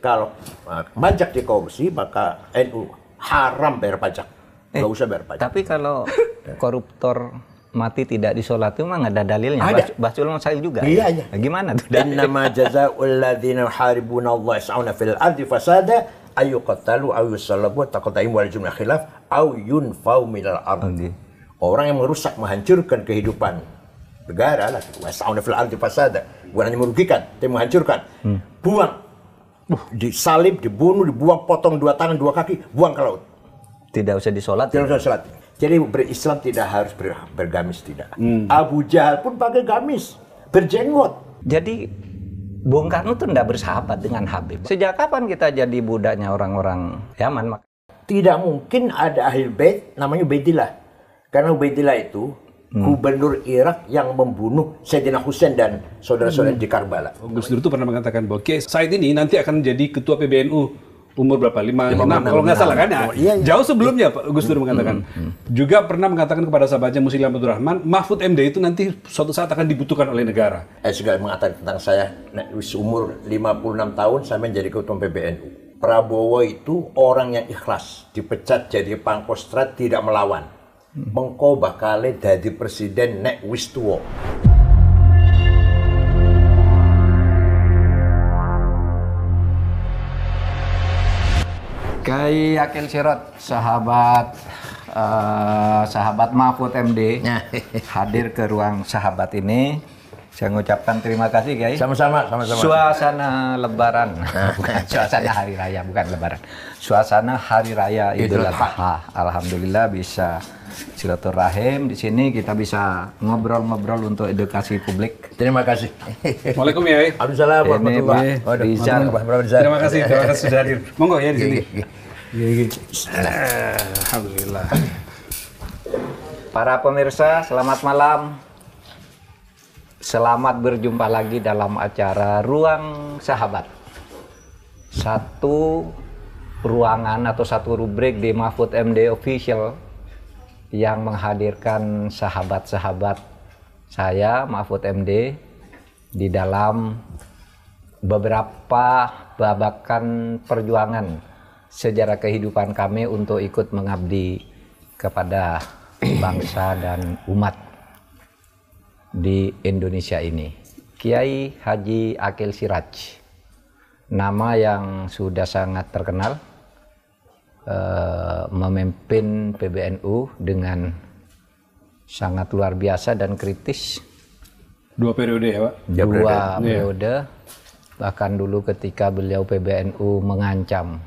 kalau pajak di korupsi, maka NU haram bayar pajak. Nggak usah bayar pajak. Tapi kalau koruptor mati tidak disolati memang ada dalilnya. Ada. Basul Masail juga. Iya, ya? iya. Nah, gimana tuh? Innama jazaa'ul ladzina yuharibuna Allah yas'auna fil ardi fasada ayyuqtalu aw yusallabu taqta'im wal jumlah khilaf aw yunfau minal ardi. Orang yang merusak, menghancurkan kehidupan negara lah, yas'auna fil ardi fasada, bukan hanya merugikan, tapi menghancurkan. Buang, disalib, dibunuh, dibuang, potong 2 tangan 2 kaki, buang ke laut. Tidak usah disolat. Tidak usah sholat. Jadi berislam tidak harus bergamis, tidak. Abu Jahal pun pakai gamis, berjenggot. Jadi Bung Karno tuh tidak bersahabat dengan Habib. Sejak kapan kita jadi budaknya orang-orang Yaman? Tidak mungkin ada ahli bait namanya Ubaidillah. Karena Ubaidillah itu gubernur Irak yang membunuh Sayyidina Husain dan saudara-saudara di Karbala. Gus Dur itu pernah mengatakan bahwa Kiai Said ini nanti akan jadi ketua PBNU umur berapa? 5, 6 kalau nggak salah kan? Ya, iya. Jauh sebelumnya Pak Gus Dur mengatakan. Juga pernah mengatakan kepada sahabatnya Muslim Abdul Rahman, Mahfud MD itu nanti suatu saat akan dibutuhkan oleh negara. Segala mengatakan tentang saya, umur 56 tahun saya menjadi ketua PBNU. Prabowo itu orang yang ikhlas, dipecat jadi Pangkostrat, tidak melawan. Mengko bakal jadi presiden nek wis tuwa. Kiai Akil Sirot, sahabat Mahfud MD, hadir ke ruang sahabat ini. Saya mengucapkan terima kasih, Kiai. Sama-sama. Suasana Lebaran, bukan suasana Hari Raya, bukan Lebaran. Suasana Hari Raya Idul Adha. Alhamdulillah bisa silaturahim di sini, kita bisa ngobrol-ngobrol untuk edukasi publik. Terima kasih. Waalaikumsalam Kiai. Waalaikumsalam warahmatullahi wabarakatuh. Terima kasih sudah hadir. Monggo ya di sini. Alhamdulillah. Para pemirsa, selamat malam. Selamat berjumpa lagi dalam acara Ruang Sahabat. Satu ruangan atau satu rubrik di Mahfud MD Official yang menghadirkan sahabat-sahabat saya, Mahfud MD, di dalam beberapa babakan perjuangan sejarah kehidupan kami untuk ikut mengabdi kepada bangsa dan umat di Indonesia ini. Kiai Haji Akil Siraj, nama yang sudah sangat terkenal, memimpin PBNU dengan sangat luar biasa dan kritis. 2 periode ya Pak? 2 periode. Bahkan dulu ketika beliau PBNU mengancam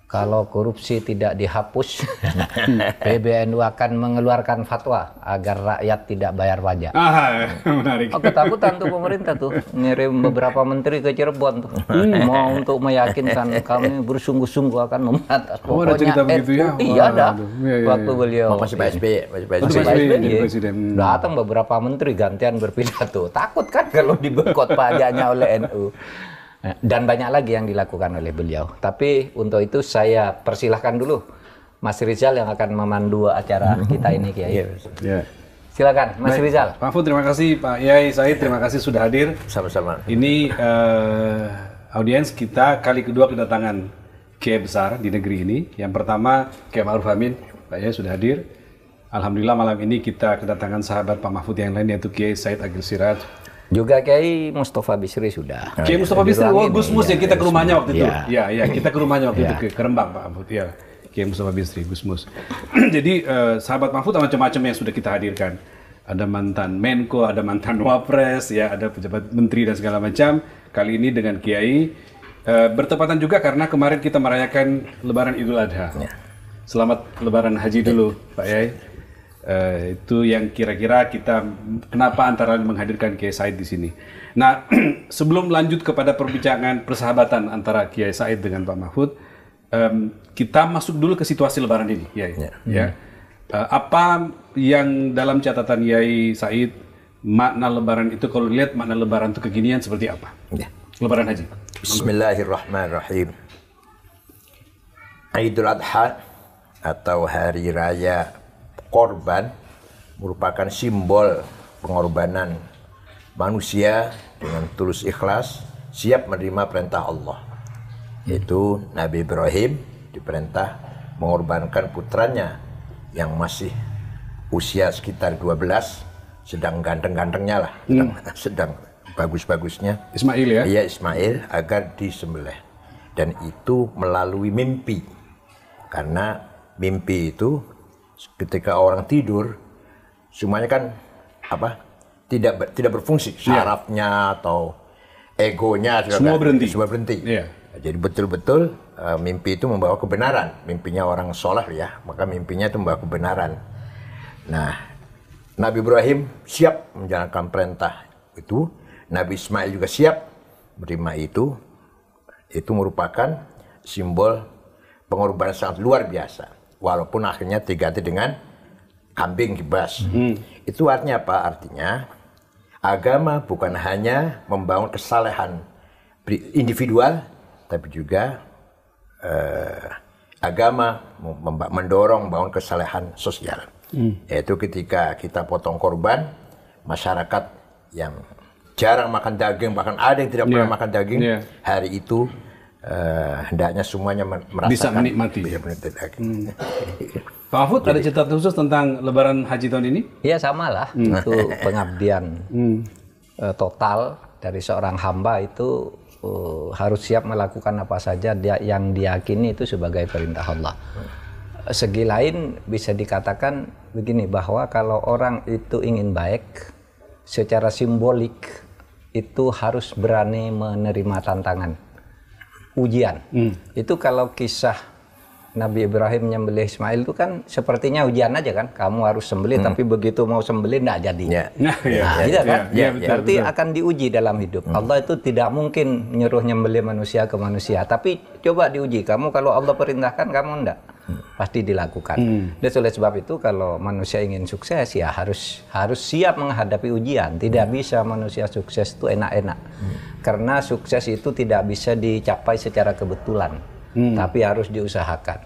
kalau korupsi tidak dihapus, PBNU akan mengeluarkan fatwa agar rakyat tidak bayar pajak. Menarik. Ketakutan tuh pemerintah tuh, ngirim beberapa menteri ke Cirebon tuh, mau untuk meyakinkan kami bersungguh-sungguh akan memberantas. Ada cerita begitu ya? Iya ada. Waktu beliau masih Pak SBY, presiden. Datang beberapa menteri gantian berpidato. Takut kan kalau dibekot pajaknya oleh NU. Dan banyak lagi yang dilakukan oleh beliau. Tapi untuk itu saya persilahkan dulu Mas Rizal yang akan memandu acara kita ini, Kiai. Silakan, Mas Rizal. Pak Mahfud, terima kasih. Pak Yai Said, terima kasih sudah hadir. Sama-sama. Ini audiens kita kali kedua kedatangan Kiai besar di negeri ini. Yang pertama Kiai Ma'ruf Amin, Pak Yai sudah hadir. Alhamdulillah malam ini kita kedatangan sahabat Pak Mahfud yang lain, yaitu Kiai Said Akil Siraj. Juga Kiai Mustafa Bisri sudah. Kiai Mustafa Bisri, Gus Mus ya, kita ke rumahnya waktu itu. Ya, kita ke rumahnya waktu itu ke Rembang Pak Mahfud. Ya, Kiai Mustafa Bisri, Gus Mus. Jadi sahabat Mahfud macam-macam yang sudah kita hadirkan. Ada mantan Menko, ada mantan Wapres, ya, ada pejabat menteri dan segala macam. Kali ini dengan Kiai bertepatan juga karena kemarin kita merayakan Lebaran Idul Adha. Selamat Lebaran Haji dulu, Pak Yai. Itu yang kira-kira kita kenapa antara lain menghadirkan Kiai Said di sini. Nah, sebelum lanjut kepada perbincangan persahabatan antara Kiai Said dengan Pak Mahfud, kita masuk dulu ke situasi Lebaran ini, ya. Apa yang dalam catatan Kiai Said makna Lebaran itu, kalau dilihat makna Lebaran itu kekinian seperti apa? Lebaran Haji. Bismillahirrahmanirrahim. Idul Adha atau Hari Raya Korban merupakan simbol pengorbanan manusia dengan tulus ikhlas, siap menerima perintah Allah. Itu Nabi Ibrahim diperintah mengorbankan putranya yang masih usia sekitar 12, sedang ganteng-gantengnya lah, sedang bagus-bagusnya. Ismail ya? Iya, Ismail, agar disembelih. Dan itu melalui mimpi. Karena mimpi itu ketika orang tidur semuanya kan tidak berfungsi, syarafnya atau egonya semua berhenti. Yeah. Jadi betul-betul mimpi itu membawa kebenaran. Mimpinya orang soleh ya, maka mimpinya itu membawa kebenaran. Nah, Nabi Ibrahim siap menjalankan perintah itu, Nabi Ismail juga siap menerima itu. Itu merupakan simbol pengorbanan sangat luar biasa. Walaupun akhirnya diganti dengan kambing kibas. Itu artinya apa? Artinya agama bukan hanya membangun kesalehan individual, tapi juga agama mendorong membangun kesalehan sosial. Yaitu ketika kita potong korban, masyarakat yang jarang makan daging, bahkan ada yang tidak pernah makan daging, hari itu hendaknya semuanya merasakan bisa menikmati daging. Pak Mahfud, ada cerita khusus tentang Lebaran Haji tahun ini? Ya sama lah, itu pengabdian total dari seorang hamba itu harus siap melakukan apa saja yang diyakini itu sebagai perintah Allah. Segi lain bisa dikatakan begini, bahwa kalau orang itu ingin baik, secara simbolik itu harus berani menerima tantangan, ujian. Itu kalau kisah Nabi Ibrahim nyembelih Ismail itu kan sepertinya ujian aja kan, kamu harus sembelih tapi begitu mau sembelih nggak jadi. Berarti akan diuji dalam hidup. Allah itu tidak mungkin menyuruh nyembelih manusia ke manusia, tapi coba diuji, kamu kalau Allah perintahkan kamu enggak, pasti dilakukan. Dan oleh sebab itu kalau manusia ingin sukses ya harus siap menghadapi ujian. Tidak bisa manusia sukses itu enak-enak, karena sukses itu tidak bisa dicapai secara kebetulan. Tapi harus diusahakan.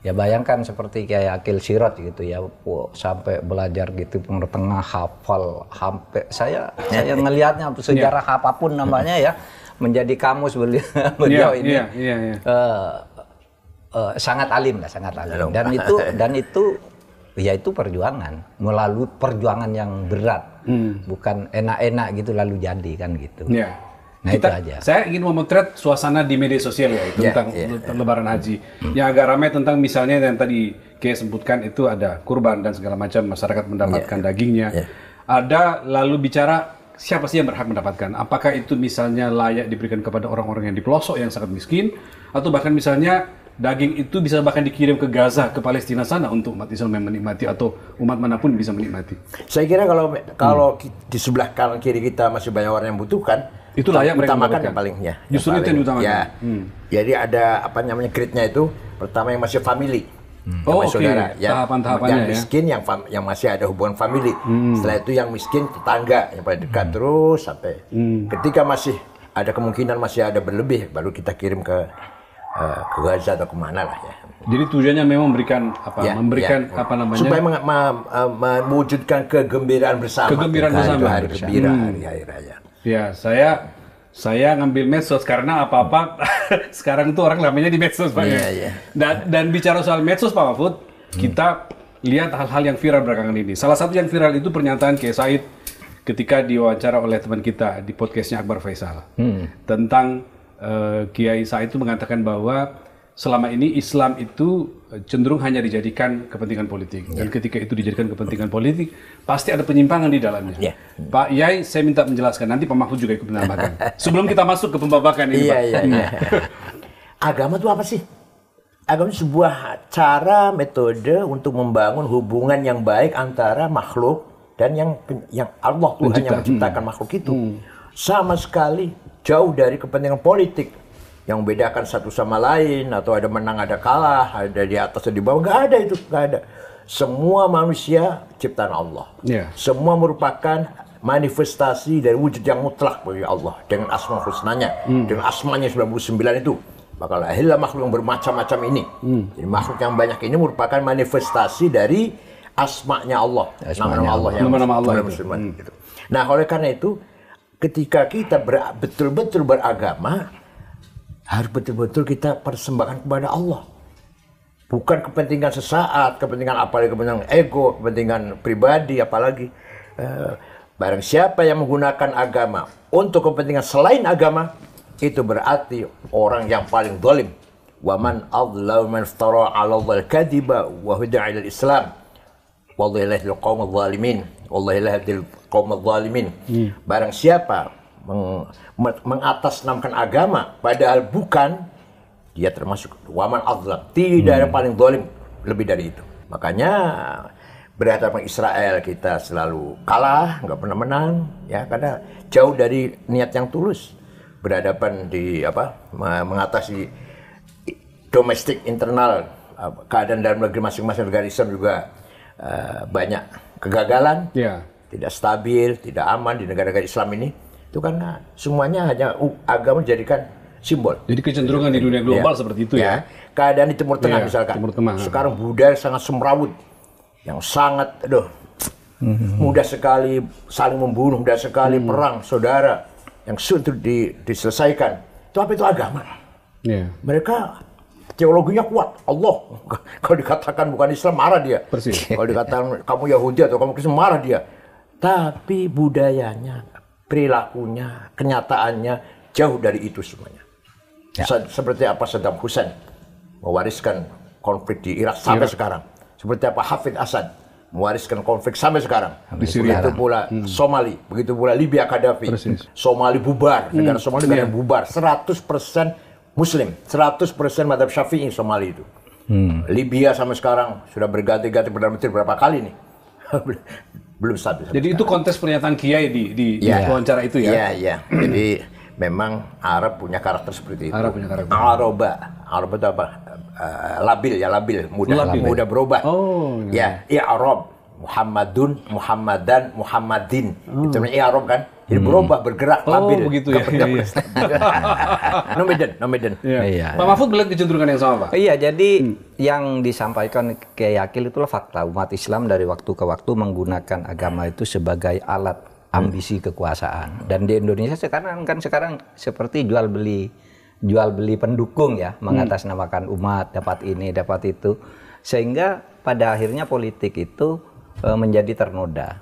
Ya bayangkan seperti kayak Akil Sirot gitu ya, sampai belajar gitu Timur Tengah, hafal sampai saya ngelihatnya sejarah apapun namanya ya, menjadi kamus beliau ini sangat alim lah, sangat alim. Dan itu ya itu perjuangan, melalui perjuangan yang berat, bukan enak-enak gitu lalu jadi kan gitu. Nah, itu aja. Saya ingin memotret suasana di media sosial ya, tentang Lebaran Haji. Yang agak ramai tentang misalnya yang tadi Kiai sebutkan itu ada kurban dan segala macam, masyarakat mendapatkan dagingnya. Ada lalu bicara siapa sih yang berhak mendapatkan? Apakah itu misalnya layak diberikan kepada orang-orang yang di pelosok yang sangat miskin, atau bahkan misalnya daging itu bisa bahkan dikirim ke Gaza, ke Palestina sana untuk umat Islam yang menikmati, atau umat manapun bisa menikmati. Saya kira kalau di sebelah kanan kiri kita masih banyak orang yang membutuhkan, itu layak mereka utamakan yang paling ya. Justru itu yang utamakan. Ya. Jadi ada apa namanya grade-nya itu, pertama yang masih family. Saudara, tahapan-tahapannya yang miskin, yang masih ada hubungan family. Setelah itu yang miskin tetangga yang paling dekat, terus sampai ketika masih ada kemungkinan masih ada berlebih, baru kita kirim ke Gaza atau kemana lah ya. Jadi tujuannya memang memberikan apa namanya? Supaya mewujudkan kegembiraan bersama. Kegembiraan bersama. Hari gembira, hari raya. Ya, saya ngambil medsos karena apa-apa sekarang tuh orang namanya di medsos, Pak. Dan bicara soal medsos, Pak Mahfud, kita lihat hal-hal yang viral belakangan ini. Salah satu yang viral itu pernyataan Kiai Said ketika diwawancara oleh teman kita di podcastnya Akbar Faisal tentang Kiai Said itu mengatakan bahwa selama ini Islam itu cenderung hanya dijadikan kepentingan politik, dan ketika itu dijadikan kepentingan politik pasti ada penyimpangan di dalamnya. Pak Yai, saya minta menjelaskan, nanti Pak Mahfud juga ikut menambahkan. Sebelum kita masuk ke pembabakan ini, Pak. Agama itu apa sih? Agama itu sebuah cara, metode untuk membangun hubungan yang baik antara makhluk dan yang Allah Tuhan yang menciptakan makhluk itu. Sama sekali jauh dari kepentingan politik yang membedakan satu sama lain, atau ada menang ada kalah, ada di atas ada di bawah. Nggak ada itu, nggak ada. Semua manusia ciptaan Allah. Semua merupakan manifestasi dari wujud yang mutlak bagi Allah dengan asma husnanya, dengan asmanya 99 itu. Maka lahirlah makhluk yang bermacam-macam ini. Jadi makhluk yang banyak ini merupakan manifestasi dari asmanya Allah, nama-nama Allah yang gitu. Nah, oleh karena itu ketika kita betul-betul beragama, harus betul-betul kita persembahkan kepada Allah. Bukan kepentingan sesaat, kepentingan apalagi kepentingan ego, kepentingan pribadi apalagi. Barang siapa yang menggunakan agama untuk kepentingan selain agama, itu berarti orang yang paling zalim. Wa man adlamu man iftara 'ala Allahi al-kadhiba wa huda'a ila al-Islam. Wallahu la yahdil qaumaz zalimin. Wallahu la yahdil qaumaz zalimin. Barang siapa mengatasnamakan agama padahal bukan, dia termasuk waman azlam. Tidak ada paling zalim lebih dari itu. Makanya berhadapan Israel kita selalu kalah, nggak pernah menang, ya, karena jauh dari niat yang tulus. Berhadapan di mengatasi domestik internal, keadaan dalam negeri masing-masing negara Islam juga banyak kegagalan, tidak stabil, tidak aman di negara-negara Islam ini. Itu karena semuanya hanya agama dijadikan simbol. Jadi kecenderungan di dunia global seperti itu ya. Keadaan di Timur Tengah misalkan. Timur Tengah. Sekarang budaya sangat semrawut, yang sangat, mudah sekali saling membunuh, mudah sekali perang saudara yang sulit diselesaikan. Itu apa itu agama? Mereka teologinya kuat. Allah, kalau dikatakan bukan Islam marah dia. Persis. Kalau dikatakan kamu Yahudi atau kamu Kristen marah dia. Tapi budayanya, perilakunya, kenyataannya jauh dari itu semuanya. Seperti apa Saddam Hussein mewariskan konflik di Irak sampai sekarang. Seperti apa Hafid Assad mewariskan konflik sampai sekarang. Begitu pula Somali, begitu pula Libya Gaddafi. Somali bubar, negara Somali negara bubar. 100% Muslim, 100% madhab Syafi'i Somali itu. Libya sampai sekarang sudah berganti-ganti Perdana Menteri berapa kali nih. Belum stabil. Jadi itu kontes pernyataan Kiai di wawancara itu ya? Iya. Jadi memang Arab punya karakter seperti itu. Arab punya karakter. Arab itu apa? Labil, mudah berubah. Arab, Muhammadun, Muhammadan, Muhammadin. Itu namanya Arab kan? Jadi berubah, bergerak, labil. Begitu ya. Nomaden. Pak Mahfud melihat kecenderungan yang sama, Pak? Iya, jadi yang disampaikan Kiai Akil itulah fakta. Umat Islam dari waktu ke waktu menggunakan agama itu sebagai alat ambisi kekuasaan. Dan di Indonesia sekarang seperti jual beli pendukung ya, mengatasnamakan umat, dapat ini, dapat itu. Sehingga pada akhirnya politik itu menjadi ternoda.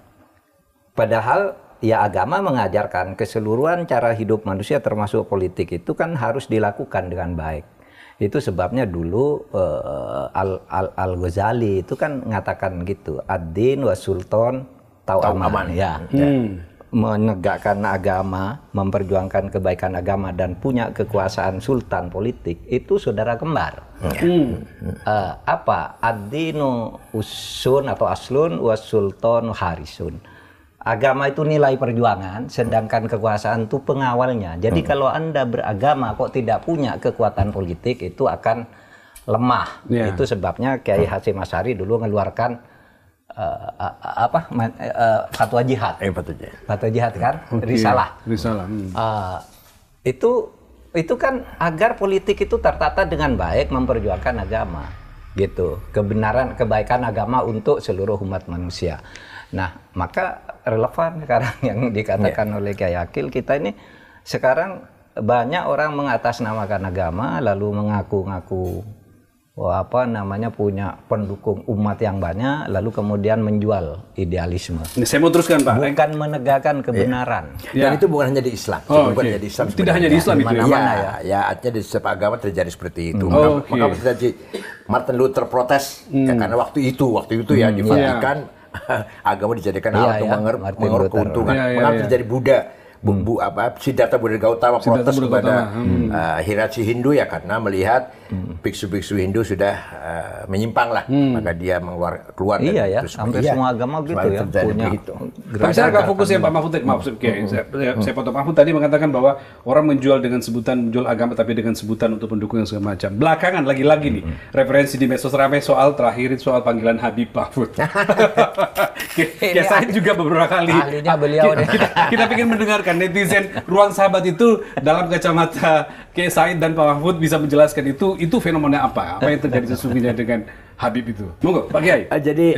Padahal ya agama mengajarkan keseluruhan cara hidup manusia termasuk politik itu kan harus dilakukan dengan baik. Itu sebabnya dulu Al-Ghazali itu kan mengatakan gitu, ad-din wa sultan tau'aman. Menegakkan agama, memperjuangkan kebaikan agama dan punya kekuasaan sultan politik itu saudara kembar. Ad-dinu usun atau aslun wa sultan harisun. Agama itu nilai perjuangan, sedangkan kekuasaan itu pengawalnya. Jadi kalau Anda beragama kok tidak punya kekuatan politik, itu akan lemah. Itu sebabnya Kiai Hasyim Asy'ari dulu mengeluarkan fatwa jihad. Fatwa jihad kan? Risalah. Itu kan agar politik itu tertata dengan baik, memperjuangkan agama. Gitu. Kebenaran, kebaikan agama untuk seluruh umat manusia. Nah, maka relevan sekarang yang dikatakan oleh Kiai Akil, kita ini sekarang banyak orang mengatasnamakan agama lalu mengaku-ngaku punya pendukung umat yang banyak lalu kemudian menjual idealisme. Saya mau teruskan, Pak. Bukan menegakkan kebenaran. Dan itu bukan hanya di Islam. Bukan hanya di Islam. Tidak hanya di Islam itu ya. Artinya di setiap agama terjadi seperti itu. Maka terjadi Martin Luther protes karena waktu itu ya di Vatikan agama dijadikan alat untuk mengeruk keuntungan. Mengapa terjadi Buddha? Siddhartha Buddha Gautama protes kepada hierarki Hindu ya karena melihat biksu-biksu Hindu sudah menyimpang lah, maka dia keluar dari itu. Hampir semua agama gitu ya punya. Tapi saya agak fokus ya Pak Mahfud. Saya potong Mahfud tadi mengatakan bahwa orang menjual agama tapi dengan sebutan untuk pendukung yang segala macam. Belakangan lagi-lagi nih referensi di medsos ramai soal panggilan Habib Mahfud. Kiai Said juga beberapa kali. Ahlinya beliau kita ingin mendengarkan netizen Ruang Sahabat itu dalam kacamata Kiai Said dan Pak Mahfud bisa menjelaskan itu fenomena apa yang terjadi sesungguhnya dengan Habib itu. Monggo Pak Kiai. Jadi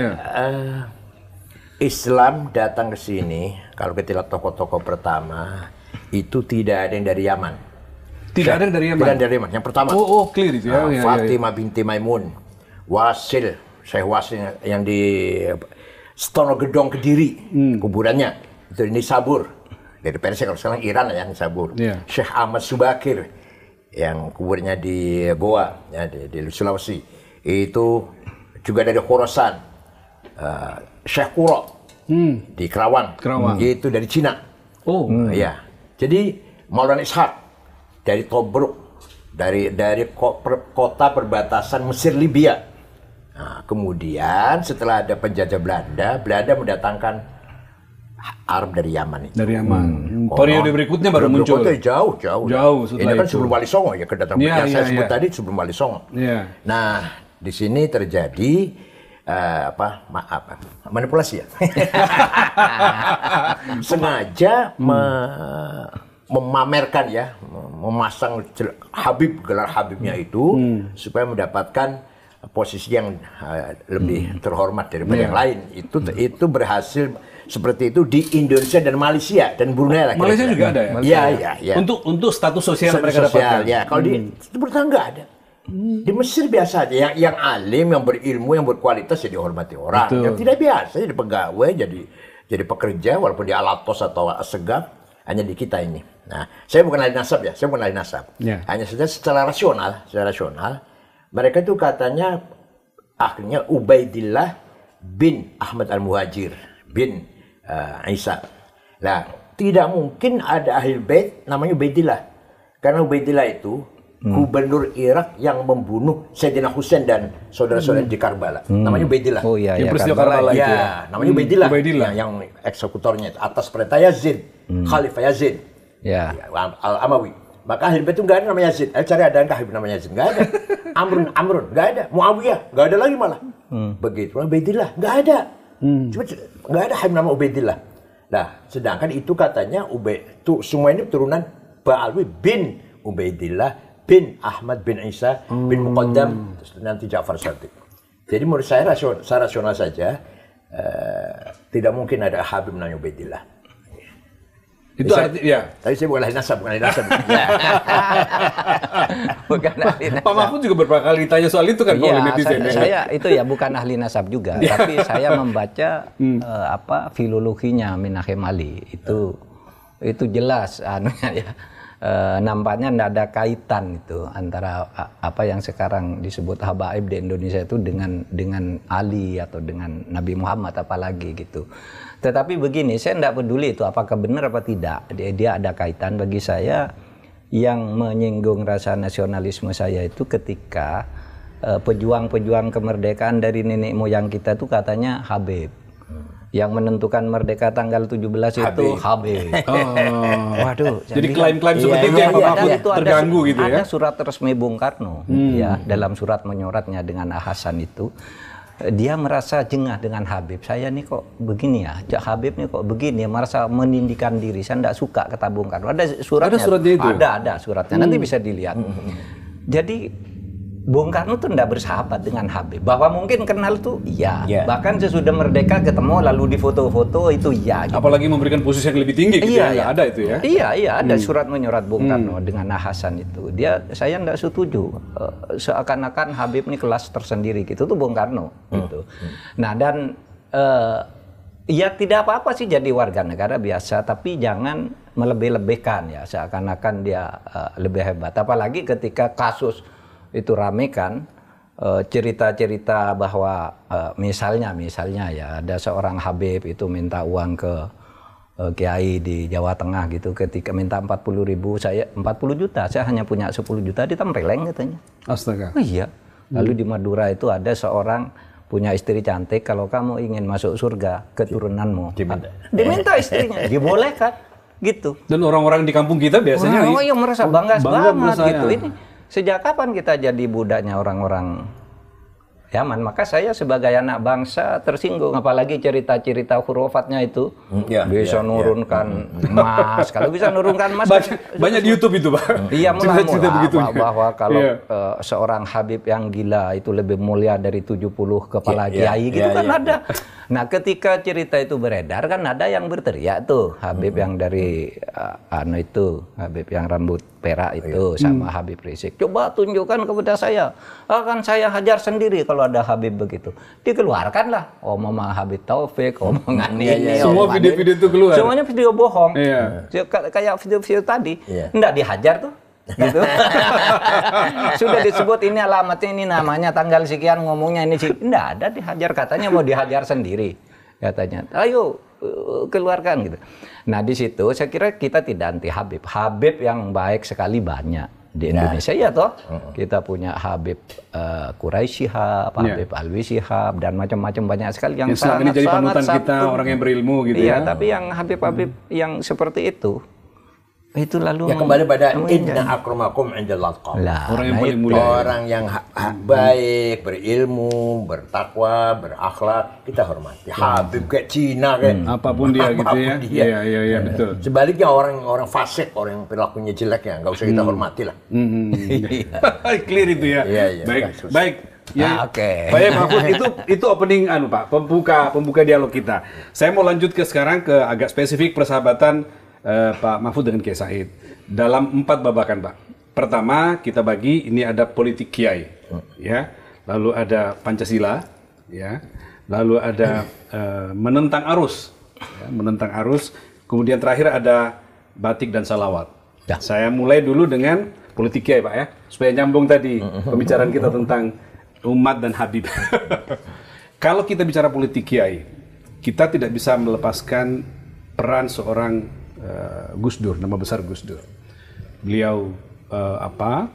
Islam datang ke sini, kalau kita lihat tokoh-tokoh pertama itu tidak ada yang dari Yaman. Tidak ada dari Yaman? Tidak dari Yaman. Yang pertama. Clear itu ya. Fatimah binti Maimun. Wasil, Syekh Wasil yang di Stonogedong Kediri, kuburannya. Itu ini Sabur. Dari Persia, kalau sekarang Iran ya, Sabur. Syekh Ahmad Subakir, yang kuburnya di Goa, ya, di Sulawesi. Itu juga dari Khorasan. Syekh Kuro, di Kerawang. Itu dari Cina. Ya. Jadi Maulana Ishaq dari Tobruk, dari kota perbatasan Mesir Libya. Nah, kemudian setelah ada penjajah Belanda mendatangkan Arab dari Yaman itu. Dari Yaman. Periode berikutnya baru muncul. Jauh. Ini kan sebelum Wali Songo ya, kedatangan yang saya sebut tadi sebelum Wali Songo. Nah, di sini terjadi manipulasi ya. Sengaja memamerkan ya, memasang gelar Habibnya itu supaya mendapatkan posisi yang lebih terhormat daripada yang lain. Itu berhasil seperti itu di Indonesia dan Malaysia dan Brunei lah. Malaysia juga ada ya? Iya. Untuk status sosial mereka dapatkan. Ya, kalau di Timur Tengah nggak ada. Di Mesir biasa aja, yang alim, yang berilmu, yang berkualitas ya dihormati orang. Yang tidak biasa jadi pegawai, jadi pekerja walaupun dia alatos atau segap, hanya di kita ini. Nah, saya bukan ahli nasab ya, hanya saja secara rasional, mereka itu katanya akhirnya Ubaidillah bin Ahmad al-Muhajir bin Isa. Nah, tidak mungkin ada ahli bait namanya Ubaidillah, karena Ubaidillah itu gubernur Irak yang membunuh Sayyidina Husain dan saudara-saudara di Karbala. Namanya Ubaidillah. Yang peristiwa Karbala itu. Ya, namanya Ubaidillah. Yang eksekutornya atas perintah Yazid, Khalifah Yazid. Al-Amawi. Maka Ahlul Bait itu nggak ada namanya Yazid. Cari ada nggak Habib namanya Yazid? Nggak ada. Amrun nggak ada. Muawiyah nggak ada lagi malah. Begitu. Ubaidillah nggak ada. Cuma nggak ada Habib nama Ubaidillah. Nah, sedangkan itu katanya semua ini turunan Ba'alwi bin Ubaidillah bin Ahmad bin Isa bin Muqaddam, nanti Ja'far Shadiq. Jadi menurut saya rasional saja, tidak mungkin ada Habib namanya Ubaidillah. Itu artinya, tapi saya bukan ahli nasab. Bukan ahli nasab. Pak Mahfud juga beberapa kali ditanya soal itu kan oleh netizen. Saya itu ya bukan ahli nasab juga, tapi saya membaca filologinya Minahim Ali itu jelas ya. Nampaknya tidak ada kaitan itu antara apa yang sekarang disebut habaib di Indonesia itu dengan Ali atau dengan Nabi Muhammad apalagi gitu. Tetapi begini, saya tidak peduli itu apakah benar apa tidak. Dia ada kaitan. Bagi saya yang menyinggung rasa nasionalisme saya itu ketika pejuang-pejuang kemerdekaan dari nenek moyang kita itu katanya Habib. Yang menentukan merdeka tanggal 17 itu Habib. Waduh. Jadi klaim-klaim seperti itu yang terganggu gitu ya. Ada surat resmi Bung Karno ya, dalam surat menyoratnya dengan Hasan itu. Dia merasa jengah dengan Habib. Saya nih kok begini ya, Habib nih kok begini, merasa menindihkan diri. Saya tidak suka kata Bung Karno. Ada suratnya. Ada suratnya itu? Ada suratnya. Nanti bisa dilihat. Jadi Bung Karno tuh tidak bersahabat dengan Habib. Bahwa mungkin kenal tuh iya. Bahkan sesudah merdeka ketemu lalu di foto-foto itu iya. Gitu. Apalagi memberikan posisi yang lebih tinggi gitu ya. Ada itu ya. Iya, ada surat menyorat Bung Karno dengan Hasan itu. Saya tidak setuju. Seakan-akan Habib ini kelas tersendiri gitu tuh Bung Karno gitu. Nah, dan ya tidak apa-apa sih jadi warga negara biasa, tapi jangan melebih-lebihkan ya, seakan-akan dia lebih hebat. Apalagi ketika kasus itu rame kan, cerita-cerita bahwa misalnya ya ada seorang Habib itu minta uang ke kiai di Jawa Tengah gitu, ketika minta 40 juta, saya hanya punya 10 juta, ditempeleng katanya. Astaga. Oh iya. Lalu di Madura itu ada seorang punya istri cantik, kalau kamu ingin masuk surga keturunanmu diminta istrinya, dibolehkan gitu. Dan orang-orang di kampung kita biasanya yang merasa bangga banget gitu. Ini sejak kapan kita jadi budaknya orang-orang Yaman? Maka saya sebagai anak bangsa tersinggung, apalagi cerita-cerita hurufatnya itu bisa nurunkan emas. Kalau bisa nurunkan emas banyak di YouTube itu, Pak. Iya, mula-mula bahwa kalau seorang Habib yang gila itu lebih mulia dari 70 kepala kiai gitu kan ada. Nah, ketika cerita itu beredar kan ada yang berteriak tuh, Habib yang dari Habib yang rambut perak itu sama Habib Rizik. Coba tunjukkan kepada saya. Akan saya hajar sendiri kalau ada Habib begitu. Dikeluarkanlah omongan Habib Taufik, omongan ini. Semua video-video itu keluar. Semuanya video bohong. Kayak video-video tadi. Enggak dihajar tuh. Gitu. Sudah disebut ini alamatnya, ini namanya, tanggal sekian, ngomongnya ini sih. Enggak ada dihajar, katanya mau dihajar sendiri. Katanya, ayo keluarkan gitu. Nah, di situ saya kira kita tidak anti Habib. Habib yang baik sekali banyak di Indonesia ya toh. Kita punya Habib Quraisy Shihab, Habib Alwi Shihab dan macam-macam banyak sekali yang sangat jadi panutan kita, orang yang berilmu gitu ya. Iya, tapi yang Habib-Habib yang seperti itu lalu ya kembali pada inna akramakum indallah atqakum. Orang yang paling mulia, orang yang baik, berilmu, bertakwa, berakhlak, kita hormati. Habib kayak Cina kayak apapun dia gitu ya. Iya betul. Sebaliknya orang fasik, orang yang perilakunya jelek ya nggak usah kita hormati lah. Clear itu ya. Baik. Ya, oke. Baik Mahfud, itu opening Pak, pembuka dialog kita. Saya mau lanjut sekarang ke agak spesifik persahabatan Pak Mahfud dengan Kiai Said dalam 4 babakan, Pak. Pertama kita bagi ini ada politik kiai, ya, lalu ada Pancasila, ya, lalu ada menentang arus, kemudian terakhir ada batik dan salawat. Saya mulai dulu dengan politik kiai, Pak, ya, supaya nyambung tadi pembicaraan kita tentang umat dan Habib. Kalau kita bicara politik kiai, kita tidak bisa melepaskan peran seorang Gus Dur, nama besar Gus Dur. Beliau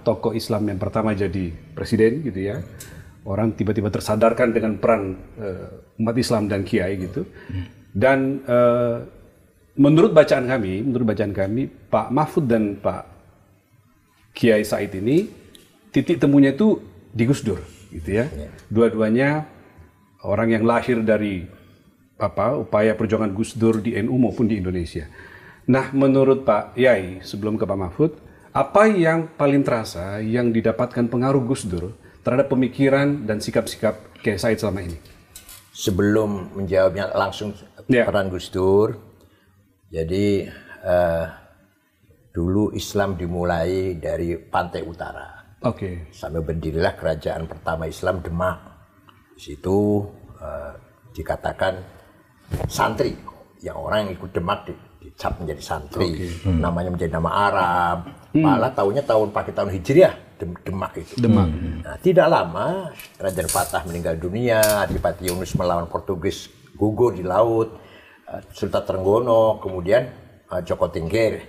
tokoh Islam yang pertama jadi presiden gitu ya. Orang tiba-tiba tersadarkan dengan peran umat Islam dan kiai gitu. Dan menurut bacaan kami, Pak Mahfud dan Pak Kiai Said ini titik temunya itu di Gus Dur gitu ya. Dua-duanya orang yang lahir dari upaya perjuangan Gus Dur di NU maupun di Indonesia. Nah, menurut Pak Yai, sebelum ke Pak Mahfud, apa yang paling terasa yang didapatkan pengaruh Gus Dur terhadap pemikiran dan sikap-sikap Kiai Said selama ini? Sebelum menjawabnya langsung peran Gus Dur, jadi dulu Islam dimulai dari pantai utara. Sampai berdirilah kerajaan pertama Islam Demak. Di situ dikatakan santri, yang orang yang ikut Demak dicap menjadi santri, namanya menjadi nama Arab. Malah pakai tahun Hijriah, Demak itu. Nah, tidak lama Raja Fatah meninggal dunia, Adipati Yunus melawan Portugis gugur di laut, Sultan Trenggono, kemudian Joko Tingkir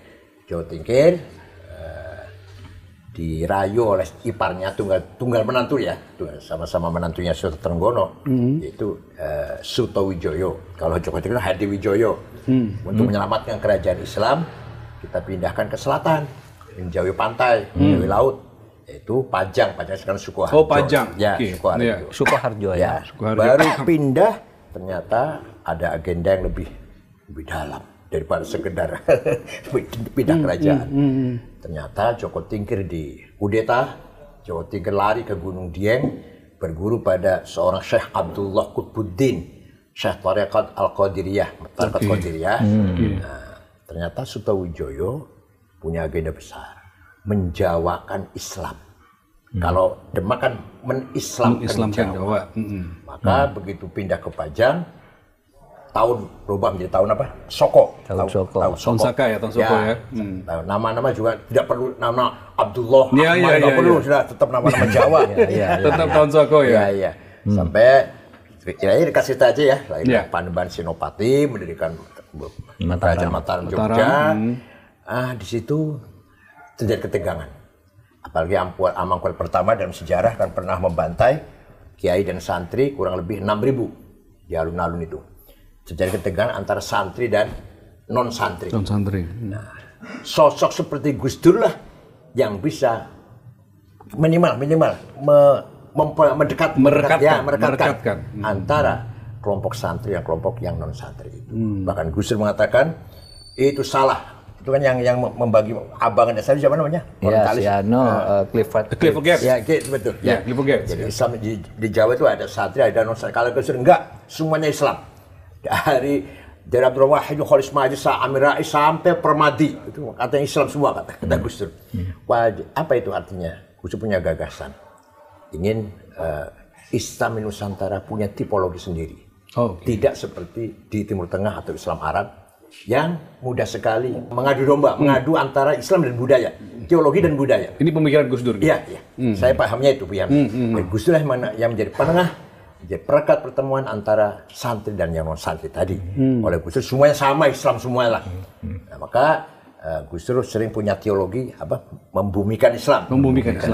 dirayu oleh iparnya tunggal menantu ya, sama-sama menantunya Sultan Trenggono, yaitu Sutowijoyo. Kalau Joko Tingkir Hadiwijoyo. Untuk menyelamatkan kerajaan Islam, kita pindahkan ke selatan, menjauhi pantai, menjauhi laut, yaitu Pajang sekarang Sukoharjo. Oh, Pajang. Ya, Sukoharjo. Sukoharjo ya. Baru pindah, ternyata ada agenda yang lebih dalam daripada sekedar pindah kerajaan. Ternyata Joko Tingkir dikudeta, Joko Tingkir lari ke Gunung Dieng, berguru pada seorang Syekh Abdullah Qutbuddin, Syekh Tarekat Al-Qadiriyah, Nah, ternyata Sutowijoyo punya agenda besar, menjawakan Islam. Kalau Demak kan menislamkan Jawa. Maka begitu pindah ke Pajang, tahun berubah menjadi tahun apa? Soko. Tahun Saka ya, tahun Soko ya. Nama-nama juga tidak perlu nama Abdullah, tidak perlu, sudah tetap nama-nama Jawa. Tetap tahun Soko ya. Sampai kira-kira dikasih aja ya, Panembahan Senopati mendirikan Kerajaan Mataram Jogja. Di situ terjadi ketegangan. Apalagi Amangkurat pertama dalam sejarah kan pernah membantai kiai dan santri kurang lebih 6.000 di alun-alun itu. Terjadi ketegangan antara santri dan non-santri. Nah, sosok seperti Gus Dur lah yang bisa minimal merekatkan antara kelompok santri dan kelompok yang non santri itu. Bahkan Gus Dur mengatakan itu salah Itu kan yang membagi Abangan dasar siapa namanya? Orientalis. Ya, Clifford Geertz. Ya, betul. Ya, Clifford Geertz. Jadi Islam di Jawa itu ada Satria, ada non-Satria. Kalau Gus Dur enggak, semuanya Islam. Dari Abdul Wahid, Khalis Majid, Amir Rais sampai Permadi. Itu katanya Islam semua kata Gus Dur. Apa itu artinya? Gus Dur punya gagasan. Ingin Islam di Nusantara punya tipologi sendiri. Tidak seperti di Timur Tengah atau Islam Arab yang mudah sekali mengadu domba, mengadu antara Islam dan budaya, teologi dan budaya. Ini pemikiran Gus Dur. Iya. Saya pahamnya itu, Gus Dur yang menjadi penengah, menjadi perekat pertemuan antara santri dan yang non santri tadi. Oleh Gus Dur semuanya sama, Islam semua lah. Nah, maka Gus Dur sering punya teologi membumikan Islam.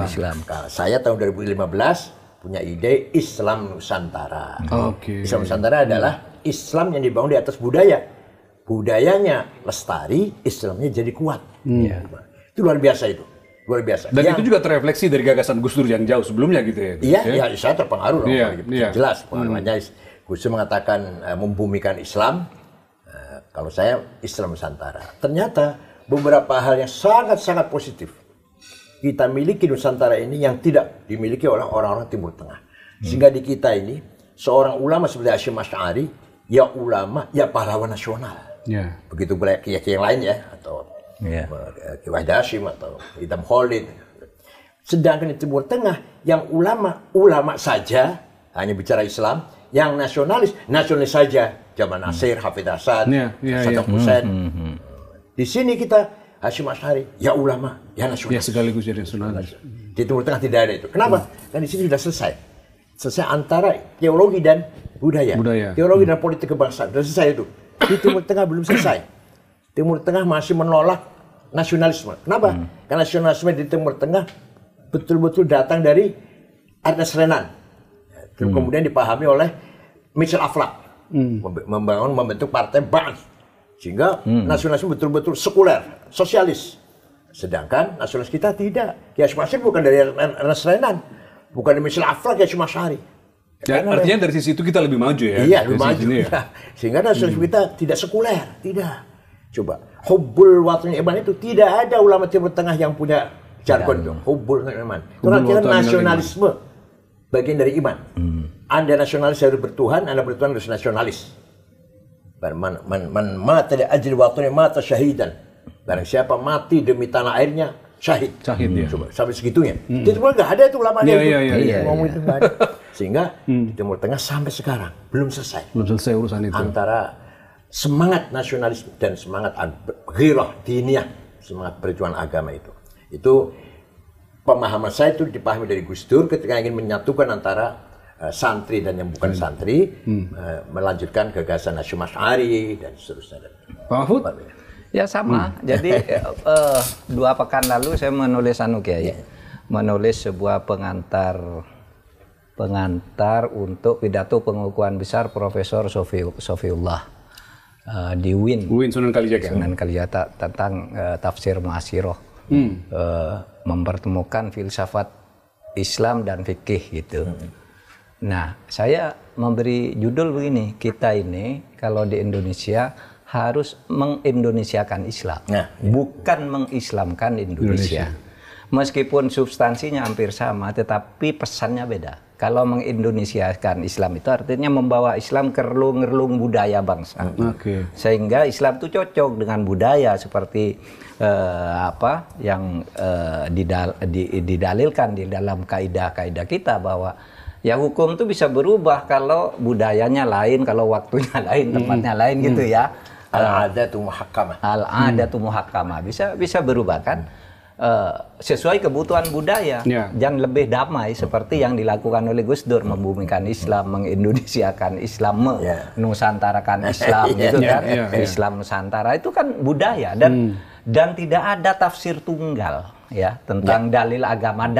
Islam. Nah, saya tahun 2015 punya ide Islam Nusantara. Islam Nusantara adalah Islam yang dibangun di atas budaya. Budayanya lestari, Islamnya jadi kuat. Itu luar biasa itu. Luar biasa. Dan itu juga terrefleksi dari gagasan Gus Dur yang jauh sebelumnya gitu ya. Iya, saya terpengaruh. Jelas pengaruhnya. Gus Dur mengatakan membumikan Islam. Kalau saya Islam Nusantara. Ternyata beberapa hal yang sangat-sangat positif kita miliki Nusantara ini yang tidak dimiliki oleh orang-orang Timur Tengah. Sehingga di kita ini seorang ulama seperti Hasyim Asy'ari, ya ulama, ya pahlawan nasional. Begitu pula kiai yang lain ya, atau Kiai Wahid Hasyim atau Idam Khalid. Sedangkan di Timur Tengah yang ulama saja hanya bicara Islam, yang nasionalis saja. Jamal Nasir, Hafidz Asad, Saddam Hussein. Di sini kita Hasyim Asy'ari, ya ulama, ya nasionalis. Ya sekaligus jadi nasionalis. Di Timur Tengah tidak ada itu. Kenapa? Dan di sini sudah selesai. Selesai antara teologi dan budaya. Teologi dan politik kebangsaan. Sudah selesai itu. Di Timur Tengah belum selesai. Timur Tengah masih menolak nasionalisme. Kenapa? Karena nasionalisme di Timur Tengah betul-betul datang dari Ernest Renan. Kemudian dipahami oleh Michel Aflaq. Membentuk partai Ba'ath. Sehingga nasionalisme betul-betul sekuler, sosialis. Sedangkan nasionalis kita tidak. Kiai Hasyim Asy'ari bukan dari Ernest Renan. Bukan dari Michel Aflaq, Kiai Hasyim Asy'ari. Ya, artinya dari sisi itu kita lebih maju ya? Iya, lebih maju. Ya. Sehingga nasionalisme kita tidak sekuler, tidak. Coba, hubbul watani iman itu tidak ada ulama Timur Tengah yang punya jargon itu. Hubbul iman. Itu artinya nasionalisme bagian dari iman. Anda nasionalis harus bertuhan, Anda bertuhan harus nasionalis. Man mata li ajli watani mata syahidan. Barang siapa mati demi tanah airnya, syahid. Ya. Coba, sampai segitunya. Di Timur nggak ada itu ulama itu. Ngomong itu nggak ada. Sehingga di Timur Tengah sampai sekarang belum selesai. Belum selesai urusan itu. Antara semangat nasionalis dan semangat ghirah diniyah, semangat perjuangan agama itu. Itu pemahaman saya itu dipahami dari Gus Dur ketika ingin menyatukan antara santri dan yang bukan santri, melanjutkan gagasan Hasyim Asy'ari dan seterusnya. Pak Mahfud? Ya sama. Jadi 2 pekan lalu saya menulis menulis sebuah pengantar untuk pidato pengukuhan besar Profesor Sofiullah di UIN Sunan Kalijaga tentang tafsir Mu'asyiroh, mempertemukan filsafat Islam dan fikih gitu. Nah, saya memberi judul begini, kita ini kalau di Indonesia harus mengindonesiakan Islam, bukan mengislamkan Indonesia. Meskipun substansinya hampir sama, tetapi pesannya beda. Kalau mengindonesiakan Islam itu artinya membawa Islam ke relung-relung budaya bangsa. Sehingga Islam itu cocok dengan budaya seperti apa yang didalilkan di dalam kaidah-kaidah kita bahwa ya hukum itu bisa berubah kalau budayanya lain, kalau waktunya lain, tempatnya lain gitu ya. Al-adatu muhakkamah. Al-adatu muhakkamah. Bisa berubah kan? Sesuai kebutuhan budaya, jangan lebih damai seperti yang dilakukan oleh Gus Dur, membumikan Islam, mengindonesiakan Islam, nusantarakan Islam gitu kan. Islam Nusantara itu kan budaya dan tidak ada tafsir tunggal ya tentang dalil agama,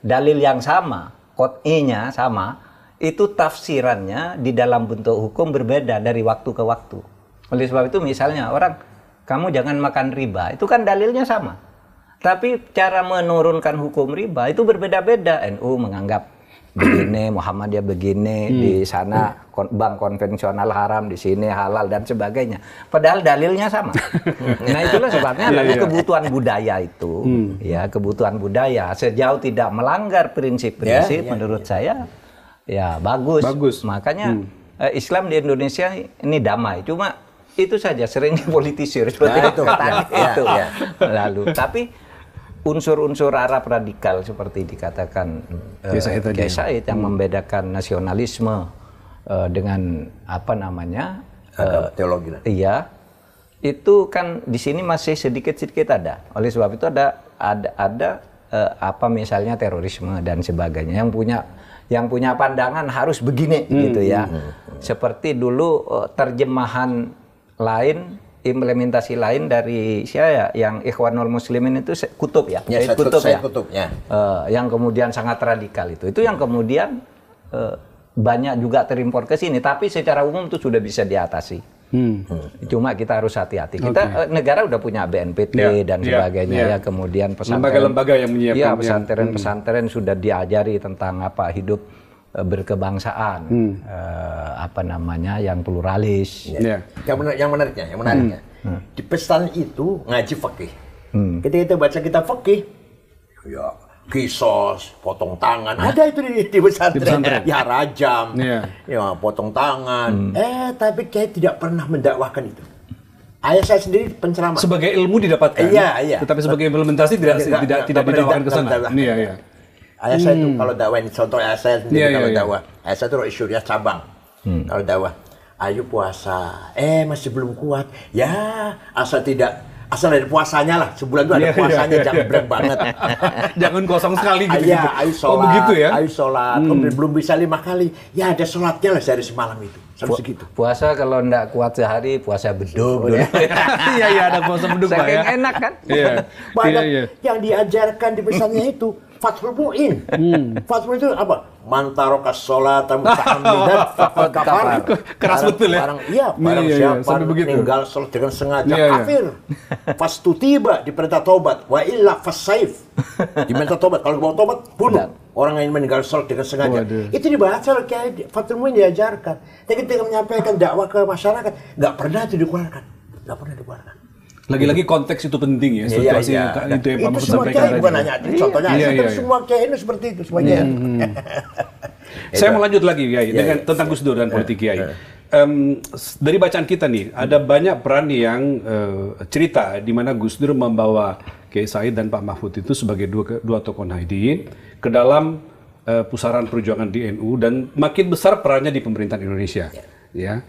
dalil yang sama, qot'inya sama, itu tafsirannya di dalam bentuk hukum berbeda dari waktu ke waktu. Oleh sebab itu misalnya orang, kamu jangan makan riba, itu kan dalilnya sama. Tapi cara menurunkan hukum riba itu berbeda-beda. NU menganggap begini, Muhammadiyah begini, di sana bank konvensional haram, di sini halal dan sebagainya. Padahal dalilnya sama. Nah itulah sebabnya kebutuhan budaya itu, ya kebutuhan budaya sejauh tidak melanggar prinsip-prinsip, menurut saya ya bagus. Makanya Islam di Indonesia ini damai. Cuma itu saja sering dipolitisir seperti itu. Lalu tapi unsur-unsur Arab radikal seperti dikatakan Kiai Said yang membedakan nasionalisme dengan apa namanya teologi. Iya, itu kan di sini masih sedikit-sedikit ada. Oleh sebab itu ada apa misalnya terorisme dan sebagainya yang punya pandangan harus begini gitu ya. Seperti dulu terjemahan lain, implementasi lain dari saya yang Ikhwanul Muslimin itu Kutub ya, Kutub ya. Yang kemudian sangat radikal itu yang kemudian banyak juga terimpor ke sini, tapi secara umum itu sudah bisa diatasi. Cuma kita harus hati-hati. Kita negara udah punya BNPT dan sebagainya ya, kemudian lembaga-lembaga yang menyiapkan. Ya, pesantren-pesantren sudah diajari tentang apa hidup berkebangsaan, apa namanya yang pluralis. Yang menariknya, di pesan itu ngaji fikih. Ketika kita baca kitab fikih, ya kisos, potong tangan, ada itu di pesantren. Ya rajam, ya potong tangan. Tapi Kiai tidak pernah mendakwahkan itu. Ayah saya sendiri penceramah. Sebagai ilmu didapatkan. Iya. Tetapi sebagai implementasi tidak didakwakan ke sana. Iya. Ayah saya itu kalau dakwah, ini contoh ayah saya sendiri kalau dakwah. Ayah saya itu Rois Syuriah cabang. Kalau dakwah, ayo puasa. Masih belum kuat. Ya, asal dari puasanya lah. Sebulan itu ada puasanya, jangan berat banget. Jangan kosong sekali gitu. Iya, ayo sholat. Begitu ya? Ayo sholat. Belum bisa 5 kali. Ya ada sholatnya lah sehari semalam itu. Sampai segitu. Puasa kalau enggak kuat sehari, puasa beduk. Iya, ada puasa beduk Pak ya. Saking enak kan? Banyak yang diajarkan di pesannya itu. Fathul Mu'in. Fathul Mu'in itu apa? Mantarokas sholat muta'ammidan faqad kafar. Keras betul ya? Barang siapa meninggal sholat dengan sengaja kafir. Fastutiba diperintah tobat. Wa illa fasaif. Diminta tobat. Kalau mau tobat, bunuh. Orang yang meninggal sholat dengan sengaja. Itu dibaca oleh Kiai Fathul Mu'in, diajarkan. Tapi ketika menyampaikan dakwah ke masyarakat, nggak pernah itu dikeluarkan. Lagi-lagi konteks itu penting ya, situasi itu yang Pak Mahfud sampaikan tadi. Bukan hanya contohnya, semua Kiai ini seperti itu semuanya. Saya mau lanjut lagi Kiai dengan tentang Gus Dur dan politik Kiai. Dari bacaan kita nih, ada banyak peran yang cerita di mana Gus Dur membawa Kiai Said dan Pak Mahfud itu sebagai dua tokoh Nahdliyin ke dalam pusaran perjuangan di NU dan makin besar perannya di pemerintahan Indonesia. Ya,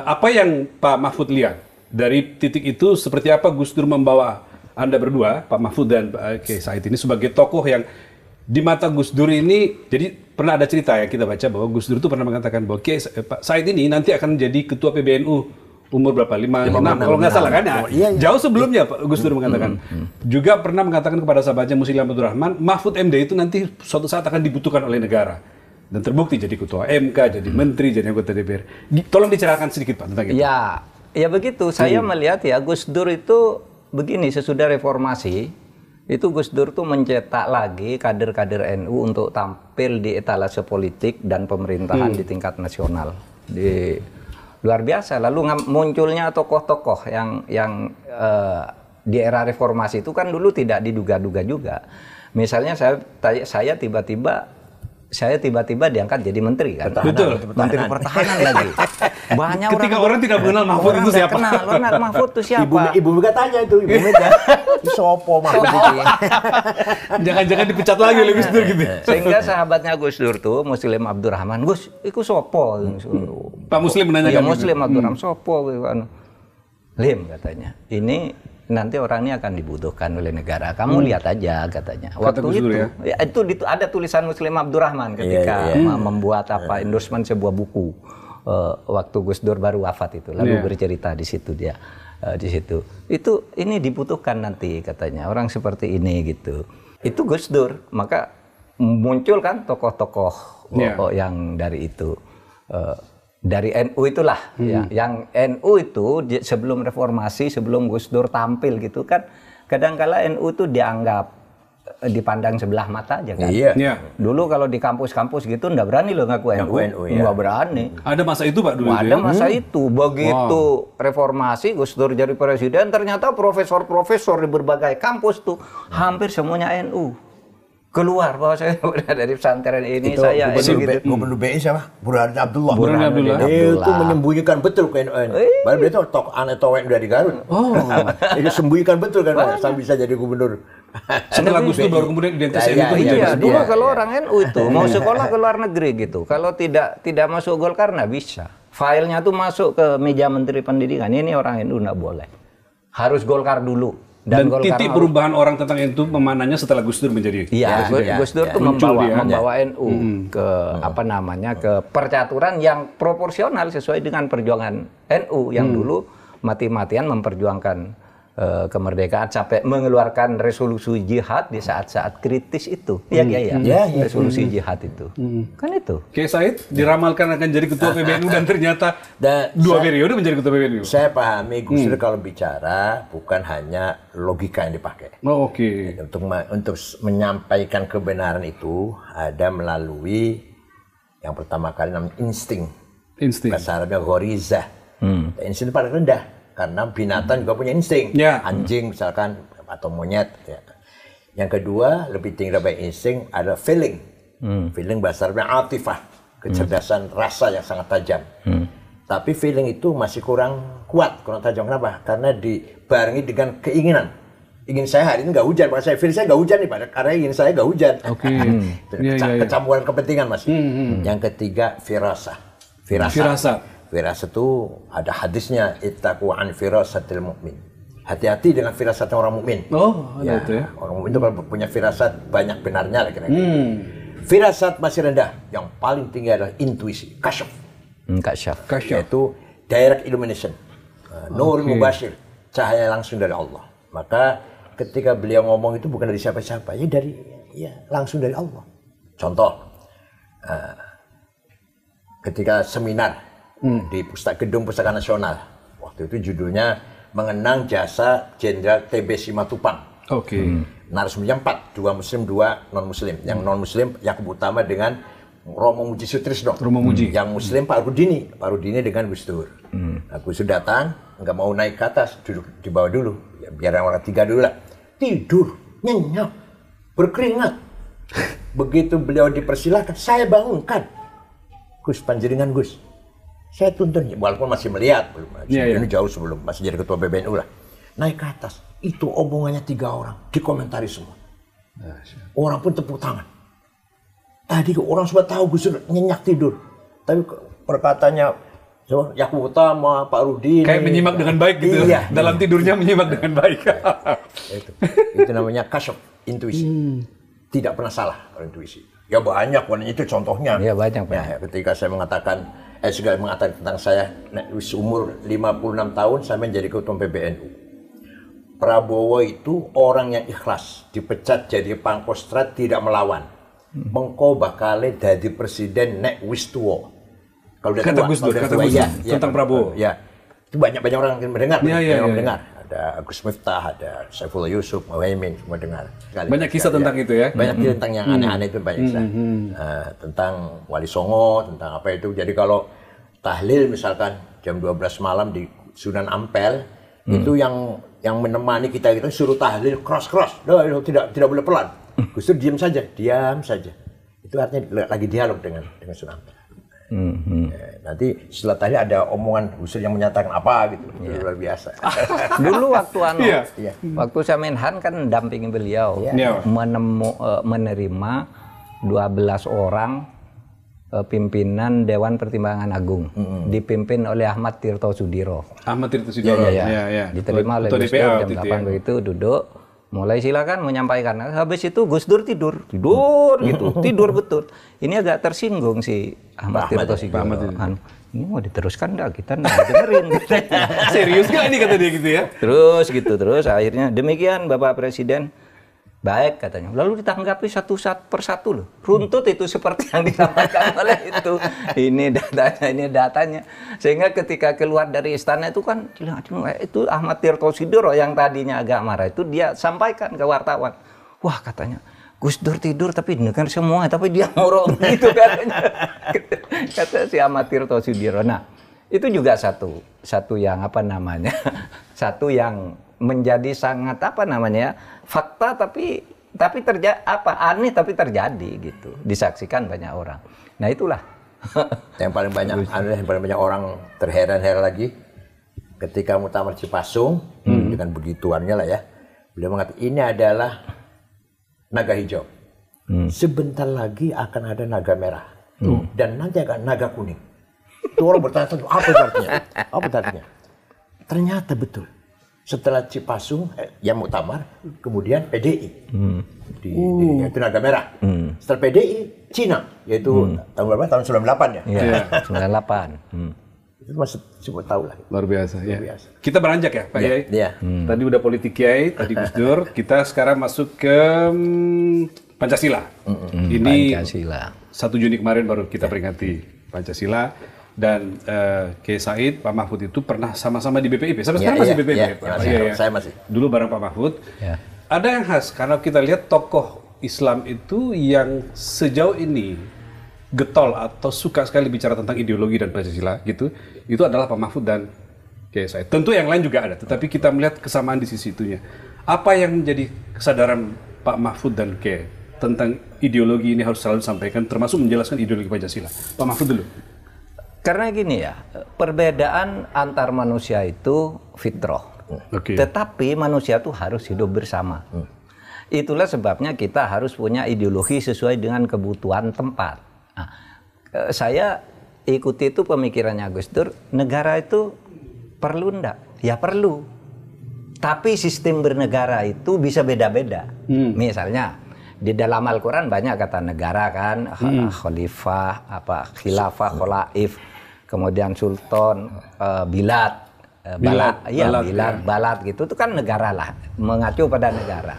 apa yang Pak Mahfud lihat dari titik itu, seperti apa Gus Dur membawa Anda berdua, Pak Mahfud dan Pak Kiai Said ini sebagai tokoh yang di mata Gus Dur ini, jadi pernah ada cerita yang kita baca bahwa Gus Dur itu pernah mengatakan bahwa Pak Said ini nanti akan jadi ketua PBNU umur berapa? 5, 6 kalau nggak salah kan? Jauh sebelumnya Pak Gus Dur mengatakan. Juga pernah mengatakan kepada sahabatnya Muslim Abdul Rahman, Mahfud MD itu nanti suatu saat akan dibutuhkan oleh negara. Dan terbukti jadi ketua MK, jadi menteri, jadi anggota DPR. Tolong diceritakan sedikit Pak tentang itu. Ya begitu, saya melihat ya Gus Dur itu begini, sesudah reformasi, itu Gus Dur tuh mencetak lagi kader-kader NU untuk tampil di etalase politik dan pemerintahan di tingkat nasional. Luar biasa, lalu munculnya tokoh-tokoh yang di era reformasi itu kan dulu tidak diduga-duga juga. Misalnya saya tiba-tiba diangkat jadi menteri kan. Betul. Menteri Pertahanan lagi. Banyak ketika orang tidak mengenal Mahfud itu siapa? Mahfud itu siapa? Ibu Mega tanya itu, Ibu Mega. Sopo Mahfud itu. Jangan-jangan dipecat lagi oleh Gus Dur gitu. Sehingga sahabatnya Gus Dur tuh Muslim Abdul Rahman, Gus, iku sopo? Pak Muslim menanyakan. Ya Muslim Abdul Rahman sopo? Lim katanya. Ini nanti orang ini akan dibutuhkan oleh negara. Kamu lihat aja katanya. Waktu itu, itu ada tulisan Muslim Abdul Rahman ketika membuat endorsement sebuah buku. Waktu Gus Dur baru wafat itu, lalu bercerita di situ dia. Di situ. Itu ini dibutuhkan nanti katanya. Orang seperti ini gitu. Itu Gus Dur. Maka muncul kan tokoh-tokoh yang dari itu. Dari NU itulah, yang NU itu sebelum reformasi, sebelum Gus Dur tampil gitu kan, kadangkala NU itu dianggap dipandang sebelah mata aja kan. Iya. Dulu kalau di kampus-kampus gitu nggak berani loh ngaku NU, ya. nggak berani. Ada masa itu Pak dulu? Ada masa itu. Begitu reformasi Gus Dur jadi presiden, ternyata profesor-profesor di berbagai kampus tuh hampir semuanya NU. Keluar bahwa saya dari pesantren ini itu, saya Gubernur BI siapa? Burhanuddin Abdullah. Abdullah. Itu menyembunyikan betul ke NU. Baru dia tok aneh towek dari Garut. Itu sembunyikan betul kan sampai bisa jadi gubernur. Setelah Gus Dur baru kemudian identitas NU itu iya, dulu kalau orang NU itu mau sekolah ke luar negeri gitu. Kalau tidak masuk Golkar nggak bisa. Filenya tuh masuk ke meja Menteri Pendidikan. Ini orang NU nggak boleh. Harus Golkar dulu. Dan titik perubahan orang tentang itu memananya setelah Gus Dur menjadi. Iya, Gus Dur tuh membawa NU ke ke percaturan yang proporsional sesuai dengan perjuangan NU yang dulu mati-matian memperjuangkan kemerdekaan sampai mengeluarkan resolusi jihad di saat-saat kritis itu. Iya. Resolusi jihad itu. Kan itu. Kiai Said diramalkan akan jadi ketua PBNU dan ternyata dua periode menjadi ketua PBNU. Saya pahami Gus Dur kalau bicara bukan hanya logika yang dipakai. Oke. Untuk menyampaikan kebenaran itu ada melalui yang pertama kali namanya insting. Bahasa Arabnya ghorizah. Insting paling rendah. Karena binatang juga punya insting, anjing misalkan atau monyet. Ya. Yang kedua lebih tinggi dari insting ada feeling, feeling bahasa Arabnya atifah, kecerdasan rasa yang sangat tajam. Tapi feeling itu masih kurang kuat, kurang tajam. Kenapa? Karena dibarengi dengan keinginan. Ingin saya hari ini nggak hujan, maka saya feeling saya nggak hujan nih, karena ingin saya nggak hujan. Kecampuran kepentingan masih. Yang ketiga firasah. Firasat itu ada hadisnya, ittaqu an firasatil mu'min. Hati-hati dengan firasatnya orang mukmin. Ada itu ya. Orang mukmin itu kalau punya firasat banyak benarnya lah kira-kira. Firasat masih rendah. Yang paling tinggi adalah intuisi, kasyaf. Yaitu direct illumination. Nur mubashir, cahaya langsung dari Allah. Maka ketika beliau ngomong itu bukan dari siapa-siapa, langsung dari Allah. Contoh, ketika seminar di Gedung Pustaka Nasional. Waktu itu judulnya Mengenang Jasa Jenderal TB Simatupang. Narasumbernya 4, 2 muslim, 2 non-muslim. Yang non-muslim Yakub Utama dengan Romo Muji Sutrisno. Yang muslim Pak Rudini dengan Gus Dur. Nah, Gus Dur datang, nggak mau naik ke atas, duduk di bawah dulu. Ya, biar orang tiga dulu lah. Tidur, nyenyak, berkeringat. Begitu beliau dipersilahkan, saya bangunkan. Gus, panjenengan Gus. Saya tuntun, walaupun masih melihat, ini jauh sebelum masih jadi ketua PBNU lah. Naik ke atas, itu omongannya 3 orang, dikomentari semua. Orang pun tepuk tangan. Tadi orang sudah tahu Gus Dur nyenyak tidur, tapi perkataannya Yakub Utama, Pak Rudini kayak menyimak dengan baik gitu. Dalam tidurnya menyimak dengan baik. Itu namanya kasyaf, intuisi. Tidak pernah salah kalau intuisi. Ya banyak, itu contohnya. Ya banyak. Ketika saya mengatakan tentang saya, umur 56 tahun saya menjadi ketua PBNU. Prabowo itu orang yang ikhlas, dipecat jadi Pangkostrat tidak melawan. Mengko bakal jadi presiden nek wis tuwa. Kalau kata Gus Dur tentang Prabowo. Ya. Itu banyak orang yang mendengar. Mendengar. Ada Agus Miftah, ada Saifullah Yusuf, Muhaimin, semua dengar. Banyak kisah tentang itu ya? Banyak kisah tentang yang aneh-aneh itu banyak kisah. Tentang Wali Songo, tentang apa itu. Jadi kalau tahlil misalkan jam 12 malam di Sunan Ampel, itu yang menemani kita itu suruh tahlil cross. Tidak boleh pelan. Gus Dur diam saja. Itu artinya lagi dialog dengan Sunan Ampel. Nanti setelah tadi ada omongan Gus Dur yang menyatakan apa gitu, luar biasa. Dulu waktu waktu saya Menhan kan dampingi beliau, menerima 12 orang pimpinan Dewan Pertimbangan Agung, dipimpin oleh Ahmad Tirto Sudiro. Diterima oleh Gus Dur jam 8 begitu, duduk. Mulai silakan menyampaikan. Habis itu Gus Dur tidur gitu, tidur betul. Ini agak tersinggung si Ahmad Tirto Sudiro. Ini mau diteruskan enggak? Kita enggak dengerin. Serius gak ini kata dia gitu ya? Terus akhirnya demikian Bapak Presiden. Baik katanya. Lalu ditanggapi satu persatu loh. Runtut itu seperti yang disampaikan oleh itu. Ini datanya. Sehingga ketika keluar dari istana itu kan, itu Ahmad Tirto Sudiro yang tadinya agak marah itu dia sampaikan ke wartawan. wah katanya Gus Dur tidur tapi dengar semua, tapi dia ngorok gitu katanya. Kata si Ahmad Tirto Sudiro. Nah, itu juga satu yang apa namanya, satu yang menjadi sangat apa namanya, fakta tapi aneh tapi terjadi gitu, disaksikan banyak orang. Nah itulah yang paling banyak aneh, yang paling banyak orang terheran-heran lagi ketika Muktamar Cipasung dengan begituannya lah ya, beliau mengatakan ini adalah naga hijau, sebentar lagi akan ada naga merah, dan nanti akan naga kuning. Itu orang bertanya-tanya, apa itu artinya? Apa itu artinya? Ternyata betul. Setelah Cipasung, yang Muktamar, kemudian PDI. Yaitu naga merah. Setelah PDI, Cina. Yaitu tahun berapa? Tahun 98 ya? Iya, 98. Itu masih semua tahu lah. Luar biasa. Luar Ya. biasa. Kita beranjak ya Pak Yai? Iya. Tadi udah politik Kiai, tadi Gus Dur. Kita sekarang masuk ke Pancasila. Ini Pancasila. 1 Juni kemarin baru kita peringati Pancasila. Dan Kiai Said, Pak Mahfud itu pernah sama-sama di BPIP. Sampai sekarang masih BPIP ya, Pak? Iya, saya masih. Dulu bareng Pak Mahfud. Ya. Ada yang khas, karena kita lihat tokoh Islam itu yang sejauh ini getol atau suka sekali bicara tentang ideologi dan Pancasila gitu, itu adalah Pak Mahfud dan Kiai Said. Tentu yang lain juga ada, tetapi kita melihat kesamaan di sisi itunya. Apa yang menjadi kesadaran Pak Mahfud dan Kiai tentang ideologi ini harus selalu disampaikan, termasuk menjelaskan ideologi Pancasila? Pak Mahfud dulu. Karena gini ya, perbedaan antar manusia itu fitrah. Tetapi manusia itu harus hidup bersama. Itulah sebabnya kita harus punya ideologi sesuai dengan kebutuhan tempat. Nah, saya ikuti itu pemikirannya Gus Dur, negara itu perlu enggak? Ya perlu. Tapi sistem bernegara itu bisa beda-beda. Misalnya di dalam Al-Quran banyak kata negara kan, khalifah, khilafah, kholaif, kemudian sultan, bilad, balad gitu, itu kan negara lah, mengacu pada negara.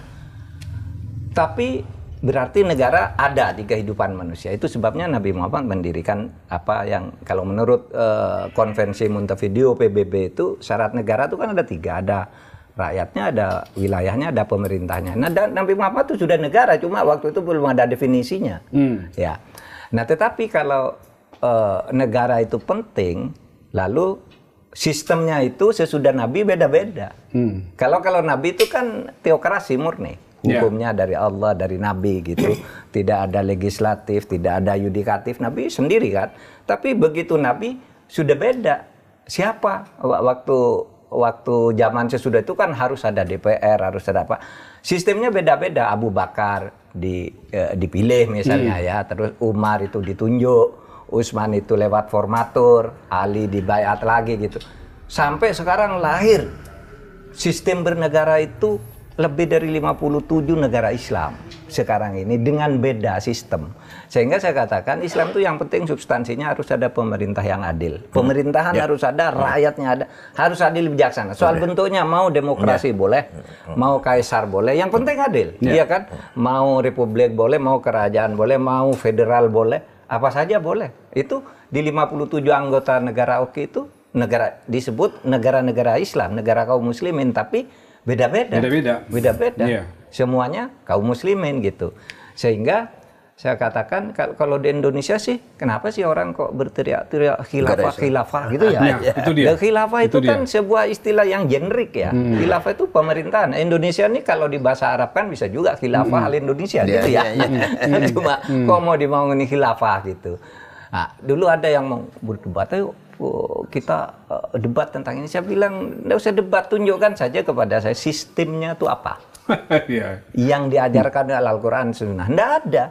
Tapi berarti negara ada di kehidupan manusia. Itu sebabnya Nabi Muhammad mendirikan apa yang kalau menurut konvensi Montevideo PBB itu syarat negara itu kan ada 3, ada rakyatnya, ada wilayahnya, ada pemerintahnya. Nah, Nabi Muhammad itu sudah negara, cuma waktu itu belum ada definisinya. Ya. Nah, tetapi kalau negara itu penting, lalu sistemnya itu sesudah Nabi beda-beda. Kalau Nabi itu kan teokrasi murni, hukumnya dari Allah, dari Nabi gitu. Tidak ada legislatif, tidak ada yudikatif, Nabi sendiri kan. Tapi begitu Nabi sudah beda. Siapa waktu zaman sesudah itu kan harus ada DPR, harus ada apa. Sistemnya beda-beda. Abu Bakar dipilih misalnya ya, terus Umar itu ditunjuk, Utsman itu lewat formatur, Ali dibayat lagi gitu. Sampai sekarang lahir sistem bernegara itu lebih dari 57 negara Islam sekarang ini dengan beda sistem. Sehingga saya katakan Islam itu yang penting substansinya harus ada pemerintah yang adil. Pemerintahan harus ada, rakyatnya ada, harus adil bijaksana. Soal bentuknya mau demokrasi boleh, mau kaisar boleh, yang penting adil. Iya kan? Mau republik boleh, mau kerajaan boleh, mau federal boleh, apa saja boleh. Itu di 57 anggota negara OKI itu negara disebut negara-negara Islam, negara kaum muslimin, tapi beda-beda. Beda-beda. Semuanya kaum muslimin gitu. Sehingga saya katakan kalau di Indonesia sih, kenapa sih orang kok berteriak-teriak khilafah gitu ya? Itu dia. Khilafah itu kan sebuah istilah yang generik ya. Khilafah itu pemerintahan. Indonesia ini kalau di bahasa Arab kan bisa juga khilafah al-Indonesia gitu ya. Cuma kok mau dibangun khilafah gitu. Nah, dulu ada yang mau berdebat, ayo kita debat tentang ini. Saya bilang, nggak usah debat, tunjukkan saja kepada saya sistemnya itu apa. Yang diajarkan dalam Al-Quran Sunnah. Nggak ada.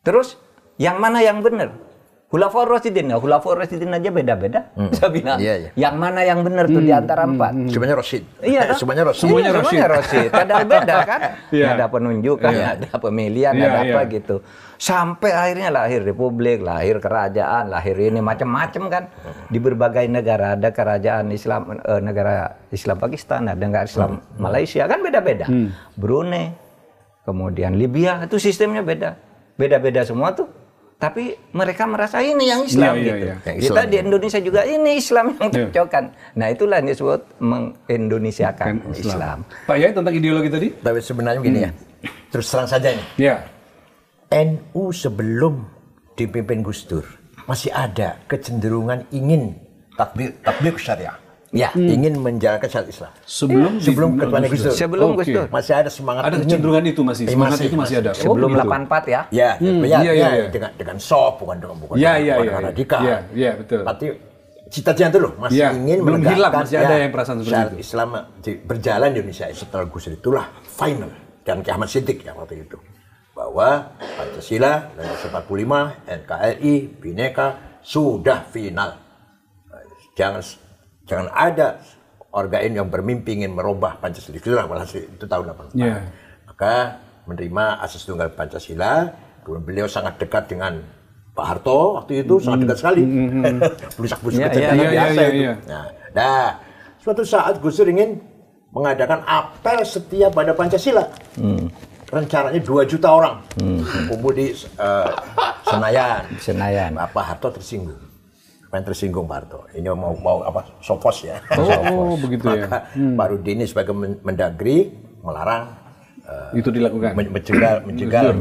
Terus yang mana yang benar? Khulafaur Rasyidin. Nah, Khulafaur Rasyidin aja beda-beda. Saya bilang, yang mana yang benar tuh di antara 4? Semuanya Rasyid. Iya, semuanya Rasyid. Semuanya Rasyid. Padahal beda kan? Ada penunjukan, ada pemilihan, ada apa gitu. Sampai akhirnya lahir republik, lahir kerajaan, lahir ini macam-macam kan. Di berbagai negara ada kerajaan Islam, negara Islam Pakistan, ada negara Islam Malaysia, kan beda-beda. Brunei, kemudian Libya, itu sistemnya beda. Beda-beda semua tuh. Tapi mereka merasa ini yang Islam gitu. Kita di Indonesia juga ini Islam yang cocokkan. Nah, itulah yang disebut mengindonesiakan Islam. Pak Yai tentang ideologi tadi? Tapi sebenarnya begini ya. terus terang saja ini. Ya. NU sebelum dipimpin Gus Dur masih ada kecenderungan ingin tatbik syariah. Ya, ingin menjalankan syariat Islam. Sebelum ketuanya Gus Dur. Sebelum Gus Dur. Masih ada semangat. Ada kecenderungan itu masih. Semangat itu masih ada. Sebelum 84 ya. Ya, dengan soft bukan radikal. Iya, betul. Berarti cita-cita itu loh masih ingin belum menegakkan hilang, masih ada yang perasaan seperti itu. Islam berjalan di Indonesia setelah Gus Dur itulah final dan Ki Ahmad Siddiq ya waktu itu. Bahwa Pancasila 1945, NKRI, Bhinneka sudah final. Jangan ada organ yang bermimpi ingin merubah Pancasila. Itu tahun 84. Maka menerima asas tunggal Pancasila. Kemudian beliau sangat dekat dengan Pak Harto waktu itu, sangat dekat sekali. Blusak-blusak biasa itu. Nah, suatu saat Gus Dur ingin mengadakan apel setia pada Pancasila. Rencananya 2 juta orang kumpul di Senayan. Pak Harto tersinggung. Pak Harto. Ini mau apa? Sopos ya. Begitu ya. Maka Pak Rudini sebagai Mendagri melarang itu dilakukan. Menjegal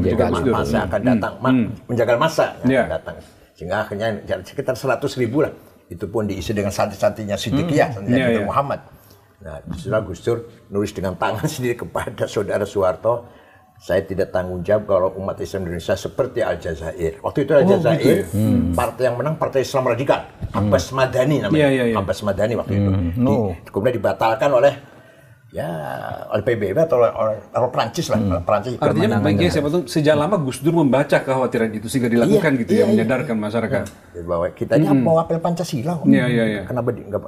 masa akan datang. Menjagal masa yang datang. Sehingga akhirnya sekitar 100.000 lah. Itu pun diisi dengan santri-santrinya Siddiqiyah, santri Muhammad. Nah, setelah Gus Dur nulis dengan tangan sendiri kepada saudara Soeharto, saya tidak tanggung jawab kalau umat Islam Indonesia seperti Aljazair. Waktu itu Aljazair, partai yang menang Partai Islam Radikal, Abbas Madani namanya. Abbas Madani waktu itu. Kemudian dibatalkan oleh PBB atau oleh Prancis lah. Prancis. Artinya baiknya siapa tuh sejak lama Gus Dur membaca kekhawatiran itu sehingga dilakukan menyadarkan masyarakat. Bahwa kita ini mau apel Pancasila. Kenapa nggak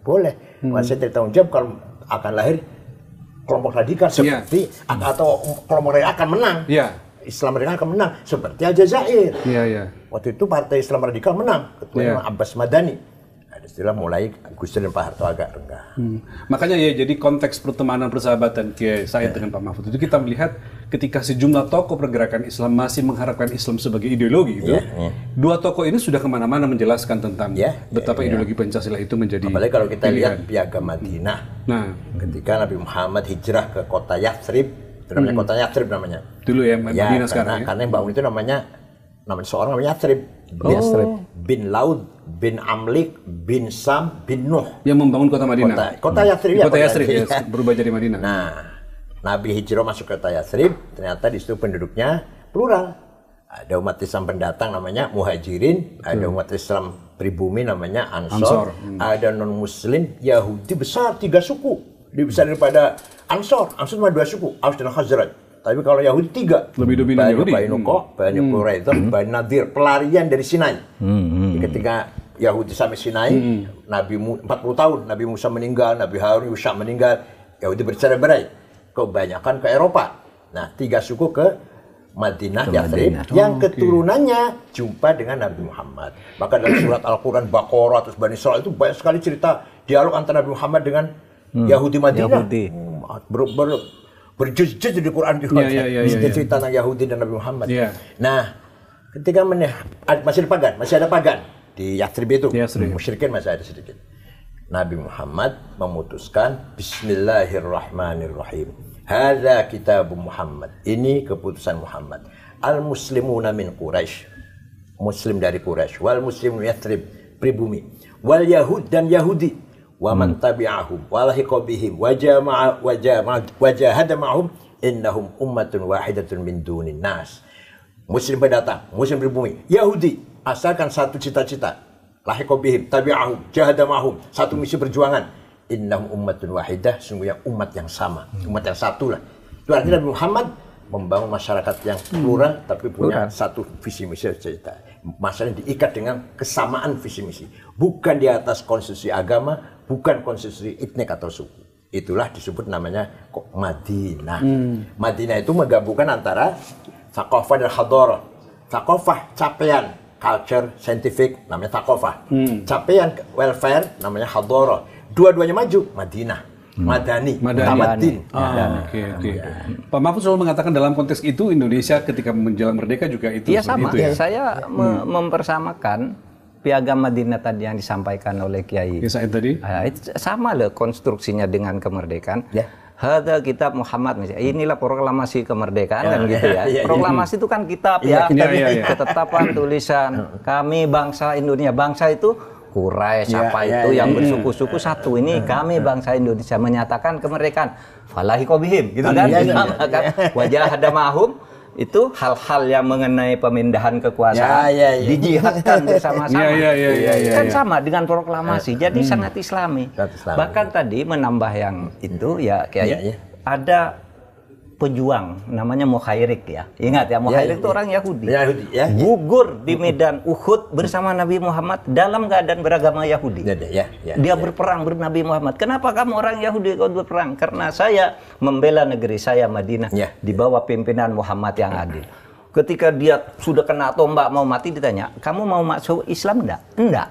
boleh? Saya tidak tanggung jawab kalau akan lahir kelompok radikal seperti atau kelompok radikal akan menang. Islam radikal akan menang seperti Aljazair. Waktu itu Partai Islam Radikal menang, ketuanya Abbas Madani. Setelah mulai Gus Dur dan Pak Harto agak renggang. Makanya jadi konteks pertemanan persahabatan Kiai Said dengan Pak Mahfud itu kita melihat ketika sejumlah tokoh pergerakan Islam masih mengharapkan Islam sebagai ideologi itu, dua tokoh ini sudah kemana-mana menjelaskan tentang betapa ideologi Pancasila itu menjadi. Apalagi kalau kita lihat Piagam Madinah, ketika Nabi Muhammad hijrah ke kota Yathrib, itu namanya kota Yathrib namanya. Dulu ya Madinah sekarang. Karena yang bangun itu namanya seorang namanya Yathrib. Bin Laud, bin Amlik, bin Sam, bin Nuh. Yang membangun kota Madinah. Kota Yathrib ya. Kota Yathrib berubah jadi Madinah. Nah, Nabi hijrah masuk ke kota Yathrib, ternyata di situ penduduknya plural. Ada umat Islam pendatang namanya Muhajirin, ada umat Islam pribumi namanya Ansor. Ada non-Muslim Yahudi besar 3 suku. Lebih besar daripada Ansor. Ansor cuma 2 suku, Aus dan Khazraj. Tapi kalau Yahudi 3, lebih dominan Yahudi. Bani Nukoh, Bani Quraidah, Bani Nadir, pelarian dari Sinai. Ketika Yahudi sampai Sinai, Nabi 40 tahun, Nabi Musa meninggal, Nabi Harun Yusha meninggal, Yahudi bercerai-berai, kebanyakan ke Eropa. Nah, 3 suku ke Madinah, Yathrib, yang keturunannya jumpa dengan Nabi Muhammad. Maka dalam surat Al-Quran, Baqarah, terus Bani Israil itu banyak sekali cerita dialog antara Nabi Muhammad dengan Yahudi Madinah. Berjuz-juz di Quran juga. Cerita tentang Yahudi dan Nabi Muhammad. Nah, ketika masih ada pagan di Yathrib itu. Musyrikin masih ada sedikit. Nabi Muhammad memutuskan Bismillahirrahmanirrahim. Hadza kitab Muhammad. Ini keputusan Muhammad. Al-muslimuna min Quraisy. Muslim dari Quraisy. Wal muslimun Yathrib, pribumi. Wal Yahud dan Yahudi. Wa man tabi'ahum wa lahiqa bihim wa jahada ma'hum innahum ummatun wahidatun min dunin nas. Muslim pendatang, Muslim pribumi, Yahudi asalkan satu cita-cita, lahiqa bihim, tabi'ahum, jahada ma'hum, satu misi perjuangan. Innahum ummatun wahidah, sungguhnya umat yang sama, umat yang satu lah. Itu artinya Nabi Muhammad membangun masyarakat yang plural tapi punya satu visi misi cita. Masalahnya diikat dengan kesamaan visi misi, bukan di atas konstitusi agama, bukan konstitusi etnik atau suku. Itulah disebut namanya Madinah. Madinah itu menggabungkan antara thaqafah dan hadarah. Thaqafah capaian, culture, scientific namanya thaqafah. Capaian welfare namanya hadarah. Dua-duanya maju, Madinah. Madani. Pak Mahfud selalu mengatakan dalam konteks itu Indonesia ketika menjelang merdeka juga itu. Iya sama. Itu, ya? Saya mempersamakan Piagam Madinah tadi yang disampaikan oleh Kiai Said tadi. Sama loh konstruksinya dengan kemerdekaan. Hada kitab Muhammad misalnya. Inilah proklamasi kemerdekaan kan gitu ya. Proklamasi itu kan kitab ya. Ketetapan tulisan kami bangsa Indonesia. Bangsa itu Quraisy itu yang bersuku-suku satu. Ini kami bangsa Indonesia menyatakan kemerdekaan. Falahi qobihim gitu kan. Wajah ada mahum itu hal-hal yang mengenai pemindahan kekuasaan dijihadkan bersama-sama. Kan sama dengan proklamasi. Jadi sangat Islami. Bahkan tadi menambah yang itu ya kayak ada pejuang namanya Mukhairik ya. Ingat ya, Mukhairik itu orang Yahudi. Gugur di medan Uhud bersama Nabi Muhammad dalam keadaan beragama Yahudi. Dia berperang bernabi Muhammad. Kenapa kamu orang Yahudi kau berperang? Karena saya membela negeri saya Madinah di bawah pimpinan Muhammad yang adil. Ketika dia sudah kena tombak mau mati ditanya, "Kamu mau masuk Islam enggak?" "Enggak."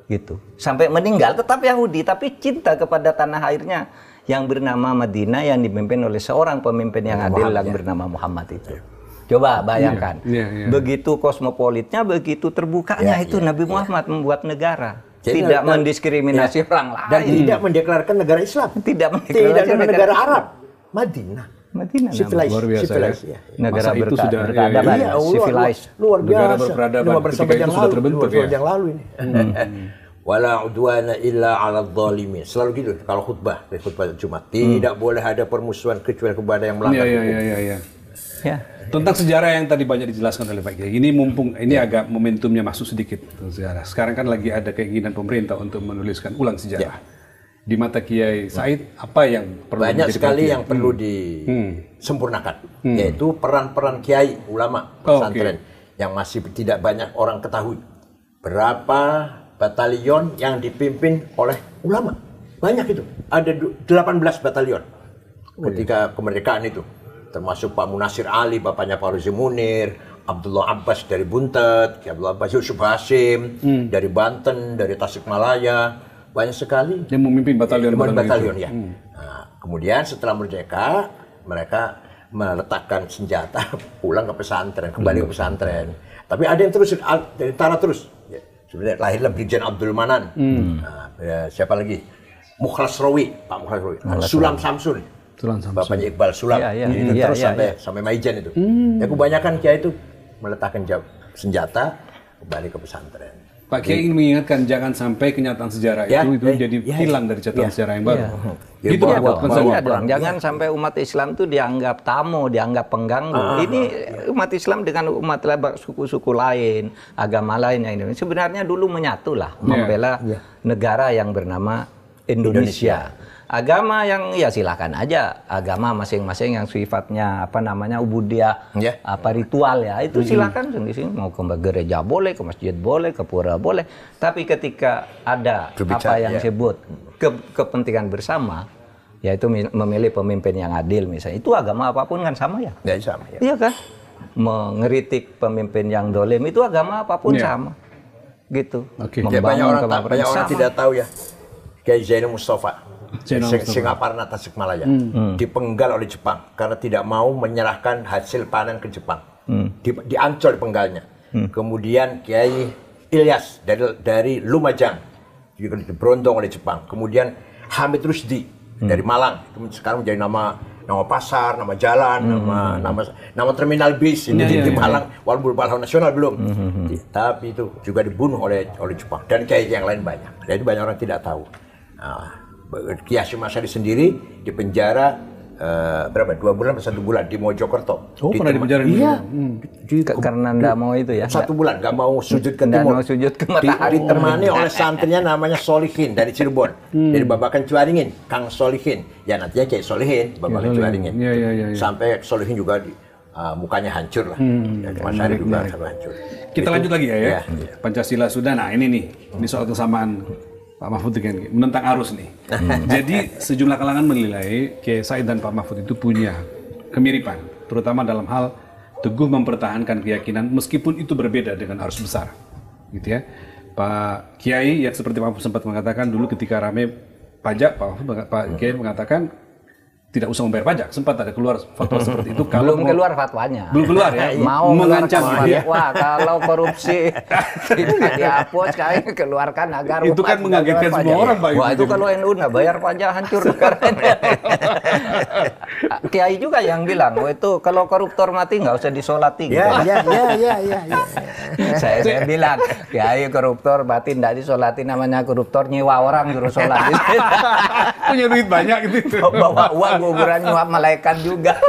Gitu. Sampai meninggal tetap Yahudi tapi cinta kepada tanah airnya yang bernama Madinah yang dipimpin oleh seorang pemimpin yang adil yang bernama Muhammad itu. Coba bayangkan, begitu kosmopolitnya, begitu terbukanya itu Nabi Muhammad membuat negara. Tidak mendiskriminasi orang lain. Dan tidak mendeklarasikan negara Islam. Tidak mendeklarasikan negara Arab. Madinah. Luar biasa ya. Negara berkeadaban, civilized. Luar biasa. Negara berperadaban. Ketika itu sudah terbentuk ya. Yang lalu ini. Wala udwana illa 'alal zalimin. Selalu gitu kalau khutbah Jumat. Tidak boleh ada permusuhan kecuali kepada yang melanggar hukum. Tentang sejarah yang tadi banyak dijelaskan oleh Pak Kiai. Ini mumpung ini agak momentumnya masuk sedikit sejarah. Sekarang kan lagi ada keinginan pemerintah untuk menuliskan ulang sejarah. Di mata Kiai Said apa yang perlu banyak sekali yang perlu disempurnakan, yaitu peran-peran kiai ulama pesantren yang masih tidak banyak orang ketahui. Berapa batalion yang dipimpin oleh ulama? Banyak itu. Ada 18 batalion ketika kemerdekaan itu. Termasuk Pak Munasir Ali, bapaknya Pak Ruzi Munir, Abdullah Abbas dari Buntet, Abdullah Abbas Yusuf Hasim dari Banten, dari Tasikmalaya. Banyak sekali yang memimpin batalion ya. Nah, kemudian setelah merdeka, mereka meletakkan senjata pulang ke pesantren, kembali ke pesantren. Tapi ada yang terus dari tanah terus. Sebenarnya lahirlah Brigjen Abdul Manan. Siapa lagi? Mukhlas Rawi, Pak Mukhlas Rawi. Sulam Samsun. Bapaknya Iqbal Sulam. Itu terus sampai Maijen itu. Ya kebanyakan kiai itu meletakkan senjata kembali ke pesantren. Pak Kiai ingin mengingatkan jangan sampai kenyataan sejarah itu jadi hilang dari catatan sejarah yang baru. Gitu dong. Jangan sampai umat Islam itu dianggap tamu, dianggap pengganggu. Ini umat Islam dengan umat suku-suku lain, agama lain yang Indonesia sebenarnya dulu menyatu lah, membela negara yang bernama Indonesia. Agama yang ya silakan aja, agama masing-masing yang sifatnya ubudiyah, ritual ya itu silakan sendiri, mau ke gereja boleh, ke masjid boleh, ke pura boleh. Tapi ketika ada yang disebut kepentingan bersama, yaitu memilih pemimpin yang adil misalnya, itu agama apapun kan sama ya? Sama ya. Iya kan? Mengeritik pemimpin yang dolim itu agama apapun sama, gitu. Banyak orang tidak tahu ya, Kiai Zainul Mustafa. Singaparna Tasikmalaya dipenggal oleh Jepang karena tidak mau menyerahkan hasil panen ke Jepang. Diancol penggalnya. Kemudian Kiai Ilyas dari Lumajang juga diberondong oleh Jepang. Kemudian Hamid Rusdi dari Malang, itu sekarang menjadi nama pasar, nama jalan, nama terminal bis di Malang, walaupun pahlawan nasional belum. Tapi itu juga dibunuh oleh Jepang dan kiai yang lain banyak. Jadi banyak orang tidak tahu. Kiai Hasyim Asy'ari sendiri di penjara 2 bulan atau 1 bulan di Mojokerto. Pernah di penjara? Iya. Karena nggak mau itu ya. 1 bulan nggak mau sujud ke timur. Mau sujud ke matahari. Ditemani oleh santrinya namanya Solihin dari Cirebon. Dari Babakan Cuaringin, Kang Solihin. Ya nantinya Kiai Solihin, Babakan Cuaringin. Sampai Solihin juga mukanya hancur lah. Mas Ari juga hancur. Kita lanjut lagi ya. Pancasila sudah. Nah ini soal kesamaan Pak Mahfud menentang arus nih. Jadi sejumlah kalangan menilai Kiai Said dan Pak Mahfud itu punya kemiripan, terutama dalam hal teguh mempertahankan keyakinan meskipun itu berbeda dengan arus besar, gitu ya. Pak Kiai yang seperti Pak Mahfud sempat mengatakan dulu ketika rame pajak, Pak Kiai mengatakan tidak usah membayar pajak. Sempat ada keluar fatwa seperti itu. Kalau belum keluar fatwanya. Belum keluar ya. Mau mengancam ya. Wah, kalau korupsi tidak dihapus, kalian keluarkan agar itu kan mengagetkan semua orang, Pak. Wah, itu kalau NU nggak bayar pajak hancur negara ini. Kiai juga yang bilang, oh itu kalau koruptor mati nggak usah disolati. Gitu. Ya. Saya bilang, Kiai koruptor mati nggak disolati, namanya koruptor nyewa orang suruh sholat. Punya duit banyak gitu. Bawa uang kuburan nyuap malaikat juga.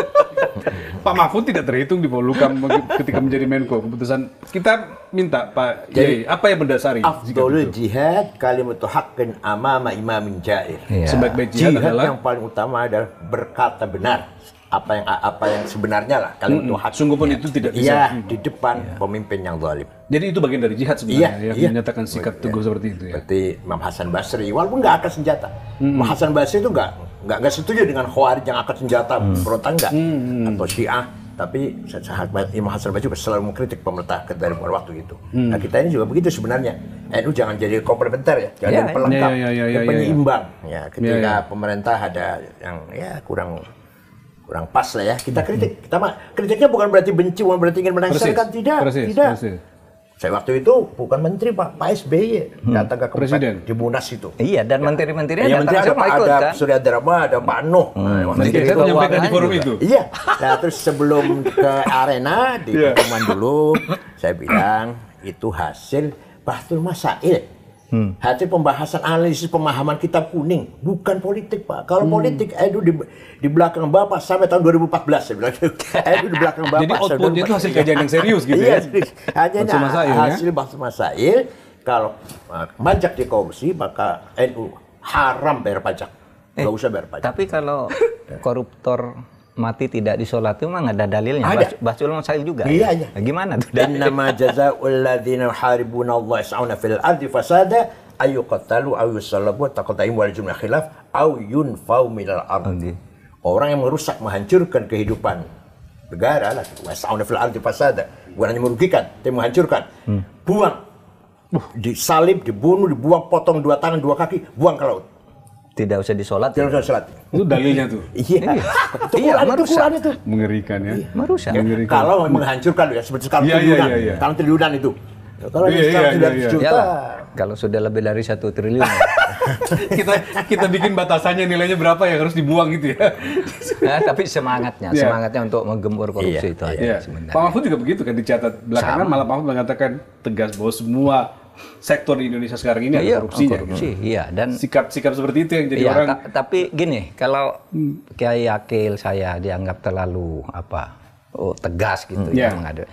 Pak Mahfud tidak terhitung di Polhukam ketika menjadi Menko. Keputusan kita minta Pak Kiai, apa yang mendasari? Afdolul jihad kalimatu haqqin amama imamin jair. Sebaik-baik jihad adalah yang paling utama adalah berkata benar. Apa yang sebenarnya lah kalimatu haqq. Sungguh pun itu tidak bisa. Iya, di depan pemimpin yang zalim. Jadi itu bagian dari jihad sebenarnya, yang menyatakan sikap teguh seperti itu ya. Seperti Imam Hasan Basri, walaupun nggak angkat senjata. Imam Hasan Basri itu nggak setuju dengan Khawarij yang angkat senjata berontak nggak, atau Syiah. Tapi sahabat Imam Hasan Basri juga selalu mengkritik pemerintah dari waktu itu. Nah kita ini juga begitu sebenarnya. NU jangan jadi komplementer ya, jangan jadi pelengkap, penyeimbang. Ya, ketika pemerintah ada yang kurang pas lah ya, kita kritik. Kritiknya bukan berarti benci, bukan berarti ingin menaksirkan, tidak. Saya waktu itu bukan menteri Pak SBY datang ke Presiden di Munas itu. Iya, dan menteri-menterinya menteri ada Pak Surya Dharma, ada Pak Nuh. Menteri saya menyampaikan di forum itu. Iya. Nah, terus sebelum ke arena di pertemuan dulu, saya bilang itu hasil Bahtul Masail. Hasil pembahasan analisis pemahaman kitab kuning, bukan politik Pak. Kalau politik itu di belakang Bapak sampai tahun 2014 saya bilang. Itu di belakang Bapak. Jadi outputnya itu hasil kajian yang serius gitu ya. Hanya hasil Bahtul Masail. Kalau pajak di korupsi maka NU haram bayar pajak. Nggak usah bayar pajak. Tapi kalau koruptor mati tidak disolati memang ada dalilnya. Bahtul Masail juga. Iya. Nah, gimana tuh? Innama jazaa'ul ladzina yuharibuna Allah yas'auna fil ardi fasada ayyuqtalu aw yusallabu taqadda'im wal jumlah khilaf aw yunfau minal ardi. Orang yang merusak, menghancurkan kehidupan negara lah, yas'auna fil ardi fasada, bukan hanya merugikan, tapi menghancurkan. Buang. Disalib, dibunuh, dibuang, potong 2 tangan, 2 kaki, buang ke laut. Tidak usah disolat. Tidak usah sholat. Itu dalilnya tuh. Iya. Itu Quran itu. Mengerikan ya. Merusak. Kalau menghancurkan ya seperti sekarang triliunan. Sekarang triliunan itu. Kalau sekarang 900 juta. Kalau sudah lebih dari 1 triliun. kita bikin batasannya nilainya berapa yang harus dibuang gitu ya. Nah, tapi semangatnya untuk menggempur korupsi itu aja sebenarnya. Pak Mahfud juga begitu kan, dicatat belakangan malah Pak Mahfud mengatakan tegas bahwa semua sektor di Indonesia sekarang ini ada korupsinya. Iya, dan sikap seperti itu yang jadi orang. Tapi gini, kalau Kiai Akil saya dianggap terlalu tegas gitu ya menghadapi.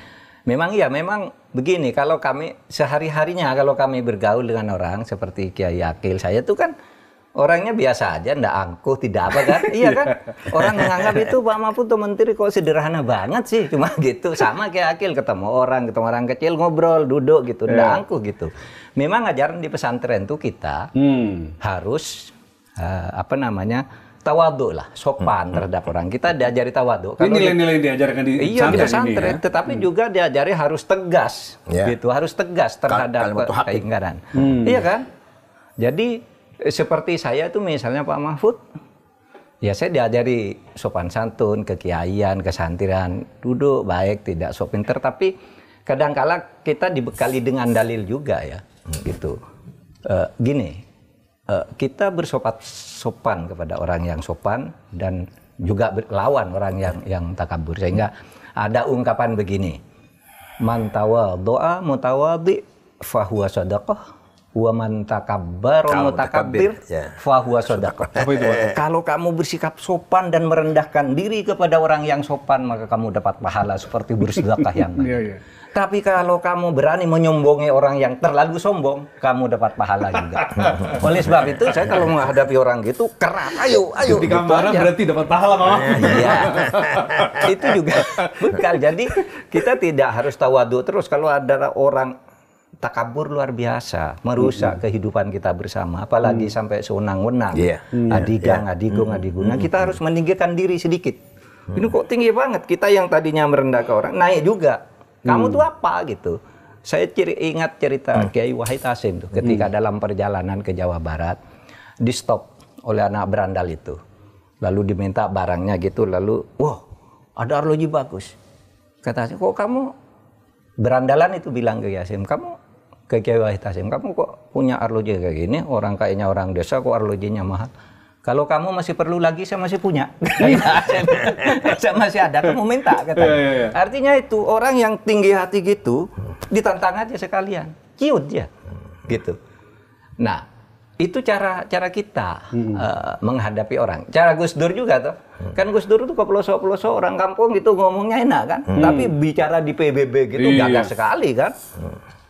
Memang begini, kalau kami sehari-harinya kalau kami bergaul dengan orang seperti Kiai Akil saya itu kan orangnya biasa aja, ndak angkuh, tidak apa kan? Iya kan? Orang menganggap itu Pak Mahfud tuh menteri kok sederhana banget sih, cuma gitu. Sama kayak Akil, ketemu orang kecil ngobrol, duduk gitu, ndak angkuh gitu. Memang ajaran di pesantren tuh kita harus tawadhu lah, sopan terhadap orang. Kita diajari tawadhu. Ini nilai-nilai diajarkan di pesantren, tetapi juga diajari harus tegas, gitu, harus tegas terhadap keingkaran. Iya kan? Jadi seperti saya tuh misalnya Pak Mahfud, ya saya diajari sopan santun, kekiaian, kesantiran, duduk baik, tidak sok pinter, tapi kadangkala kita dibekali dengan dalil juga ya, gitu. Kita bersopan kepada orang yang sopan dan juga lawan orang yang takabur, sehingga ada ungkapan begini, man tawaddo'a mutawaddi fahuwa shadaqah. Wa man takabbara mutakabbir fa huwa shadaqah. Kalau kamu bersikap sopan dan merendahkan diri kepada orang yang sopan, maka kamu dapat pahala seperti bersedekah yang baik. Tapi kalau kamu berani menyombongi orang yang terlalu sombong, kamu dapat pahala juga. Oleh sebab itu saya kalau menghadapi orang gitu keras, ayo ketika marah berarti dapat pahala, Mama. Iya. Itu juga bekal. Jadi kita tidak harus tawadhu terus. Kalau ada orang takabur luar biasa, merusak kehidupan kita bersama, apalagi sampai sewenang-wenang, adigung. Nah, kita harus meninggikan diri sedikit. Ini kok tinggi banget, kita yang tadinya merendahkan orang, naik juga. Kamu tuh apa gitu? Saya ingat cerita Kiai Wahid Hasyim tuh, ketika dalam perjalanan ke Jawa Barat, di stop oleh anak berandal itu. lalu diminta barangnya gitu, lalu wah ada arloji bagus. Kata saya, kok kamu berandalan itu bilang ke Hasyim, kamu ke Kiai Wahid Hasyim, kamu kok punya arloji kayak gini, orang kayaknya orang desa kok arlojinya mahal. Kalau kamu masih perlu lagi, saya masih punya. Saya masih ada, kamu minta katanya. Artinya itu orang yang tinggi hati gitu ditantang aja sekalian, ciut dia, gitu. Nah, itu cara kita menghadapi orang. Cara Gus Dur juga tuh, kan Gus Dur itu ke pelosok-pelosok orang kampung gitu ngomongnya enak kan, tapi bicara di PBB gitu gagah sekali kan,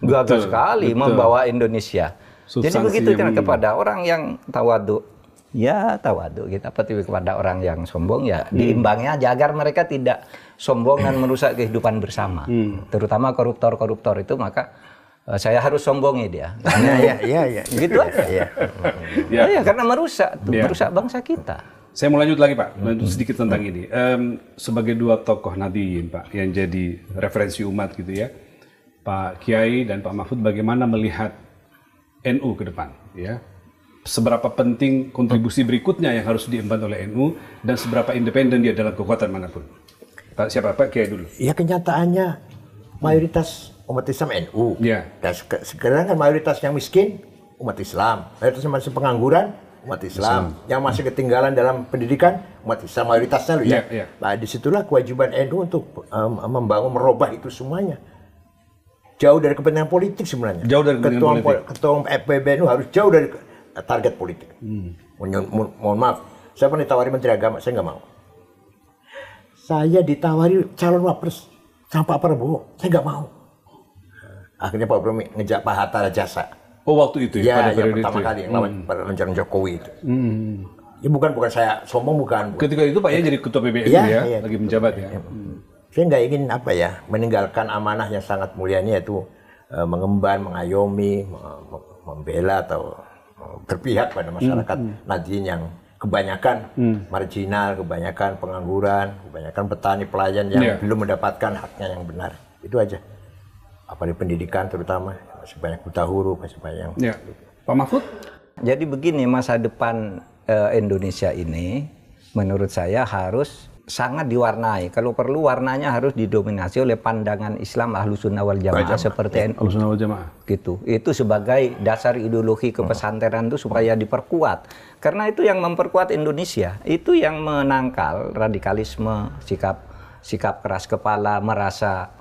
gagah sekali membawa Indonesia. Jadi begitu kan kepada orang yang tawadu. Ya tawadu kita kepada orang yang sombong ya diimbangi aja agar mereka tidak sombong dan merusak kehidupan bersama. Terutama koruptor itu maka saya harus sombongi dia. Ya. Gitu aja. Ya, karena merusak bangsa kita. Saya mau lanjut lagi Pak, lanjut sedikit tentang ini. Sebagai dua tokoh Nahdliyin Pak yang jadi referensi umat gitu ya, Pak Kiai dan Pak Mahfud bagaimana melihat NU ke depan ya? Seberapa penting kontribusi berikutnya yang harus diemban oleh NU dan seberapa independen dia dalam kekuatan manapun. Siapa Pak Kiai dulu? Ya kenyataannya mayoritas umat Islam NU. Ya. Dan sekarang kan mayoritas yang miskin umat Islam, mayoritas yang masih pengangguran umat Islam, yang masih ketinggalan dalam pendidikan umat Islam mayoritasnya loh ya. Nah disitulah kewajiban NU untuk membangun merubah itu semuanya. Jauh dari kepentingan politik sebenarnya. Jauh dari kepentingan politik. Ketua PBNU harus jauh dari target politik. Mohon maaf, saya pernah ditawari Menteri Agama, saya nggak mau. Saya ditawari calon wapres sama Pak Prabowo, saya nggak mau. Akhirnya Pak Prabowo ngejak Pak Hatta Rajasa. Oh waktu itu ya? Ya, yang pertama kali yang lawan rencana Jokowi itu. Ya bukan saya sombong bukan. Ketika itu Pak ya jadi ketua PBNU ya, lagi menjabat ya. Saya nggak ingin meninggalkan amanah yang sangat mulia ini, yaitu mengemban, mengayomi, membela atau berpihak pada masyarakat Nahdliyin yang kebanyakan marginal, kebanyakan pengangguran, kebanyakan petani pelayan yang belum mendapatkan haknya yang benar. Itu aja. Apa di pendidikan terutama masih banyak buta huruf, masih banyak. Pak Mahfud? Jadi begini, masa depan Indonesia ini menurut saya harus sangat diwarnai. Kalau perlu warnanya harus didominasi oleh pandangan Islam Ahlussunnah wal Jamaah seperti NU. Ahlussunnah wal Jamaah. Gitu. Itu sebagai dasar ideologi kepesantrenan itu supaya diperkuat. Karena itu yang memperkuat Indonesia. Itu yang menangkal radikalisme, sikap keras kepala, merasa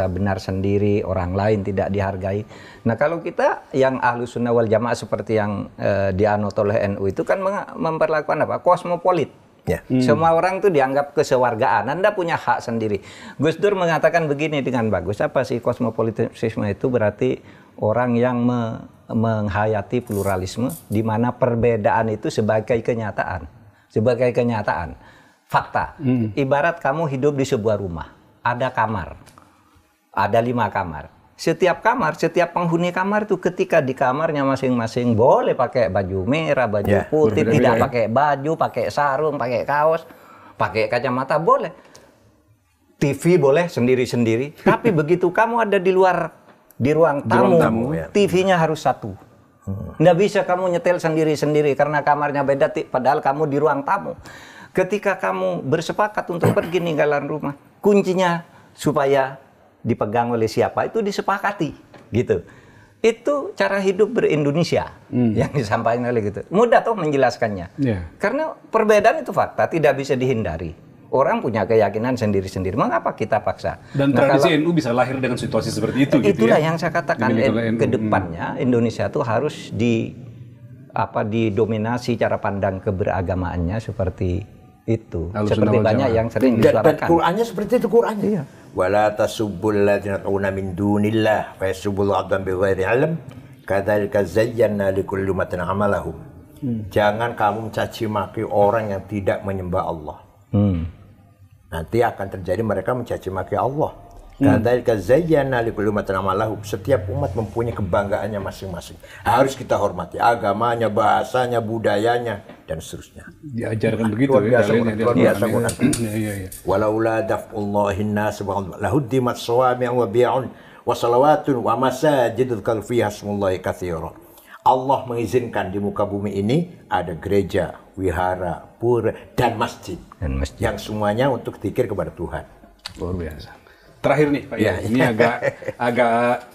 benar sendiri, orang lain tidak dihargai. Nah, kalau kita yang Ahlussunnah wal Jamaah seperti yang dianut oleh NU itu kan memperlakukan apa? Kosmopolit. Semua orang tuh dianggap kesewargaan. Anda punya hak sendiri. Gus Dur mengatakan begini dengan bagus. Apa sih kosmopolitisme itu? Berarti orang yang menghayati pluralisme, di mana perbedaan itu sebagai kenyataan. Sebagai kenyataan. Fakta. Ibarat kamu hidup di sebuah rumah. Ada kamar. Ada 5 kamar. Setiap kamar, setiap penghuni kamar itu ketika di kamarnya masing-masing boleh pakai baju merah, baju putih, tidak pakai baju, pakai sarung, pakai kaos, pakai kacamata, boleh. TV boleh sendiri-sendiri. Tapi begitu kamu ada di ruang tamu TV-nya harus satu. Nggak bisa kamu nyetel sendiri-sendiri karena kamarnya beda, padahal kamu di ruang tamu. Ketika kamu bersepakat untuk pergi ninggalan rumah, kuncinya supaya dipegang oleh siapa itu disepakati gitu. Itu cara hidup ber-Indonesia yang disampaikan oleh gitu. Mudah toh menjelaskannya. Karena perbedaan itu fakta, tidak bisa dihindari. Orang punya keyakinan sendiri-sendiri. Mengapa kita paksa? Dan tradisi NU bisa lahir dengan situasi seperti itu. Itulah yang saya katakan ke depannya Indonesia itu harus didominasi cara pandang keberagamaannya seperti itu. Seperti banyak yang sering disuarakan. Dan Qur'annya seperti itu Qur'annya. Iya. Wala tasubbul ladzina tad'una min dunillah fa yasubbul 'abdan bighairi 'ilm kadzalika zayyana likulli ummatin 'amalahum. Jangan kamu mencaci maki orang yang tidak menyembah Allah. Nanti akan terjadi mereka mencaci maki Allah. Kadzalika zayyana likulli ummatin 'amalahum. Setiap umat mempunyai kebanggaannya masing-masing. Harus kita hormati agamanya, bahasanya, budayanya dan seterusnya. Diajarkan begitu luar biasa. Walaula daf'ullahin nas lahuddimat sawami'u wa bi'un wa salawatun wa masajid dzikra fiha ismullahi katsira. Allah mengizinkan di muka bumi ini ada gereja, wihara, pura, dan masjid. Yang semuanya untuk zikir kepada Tuhan. Luar biasa. Terakhir nih Pak, ini agak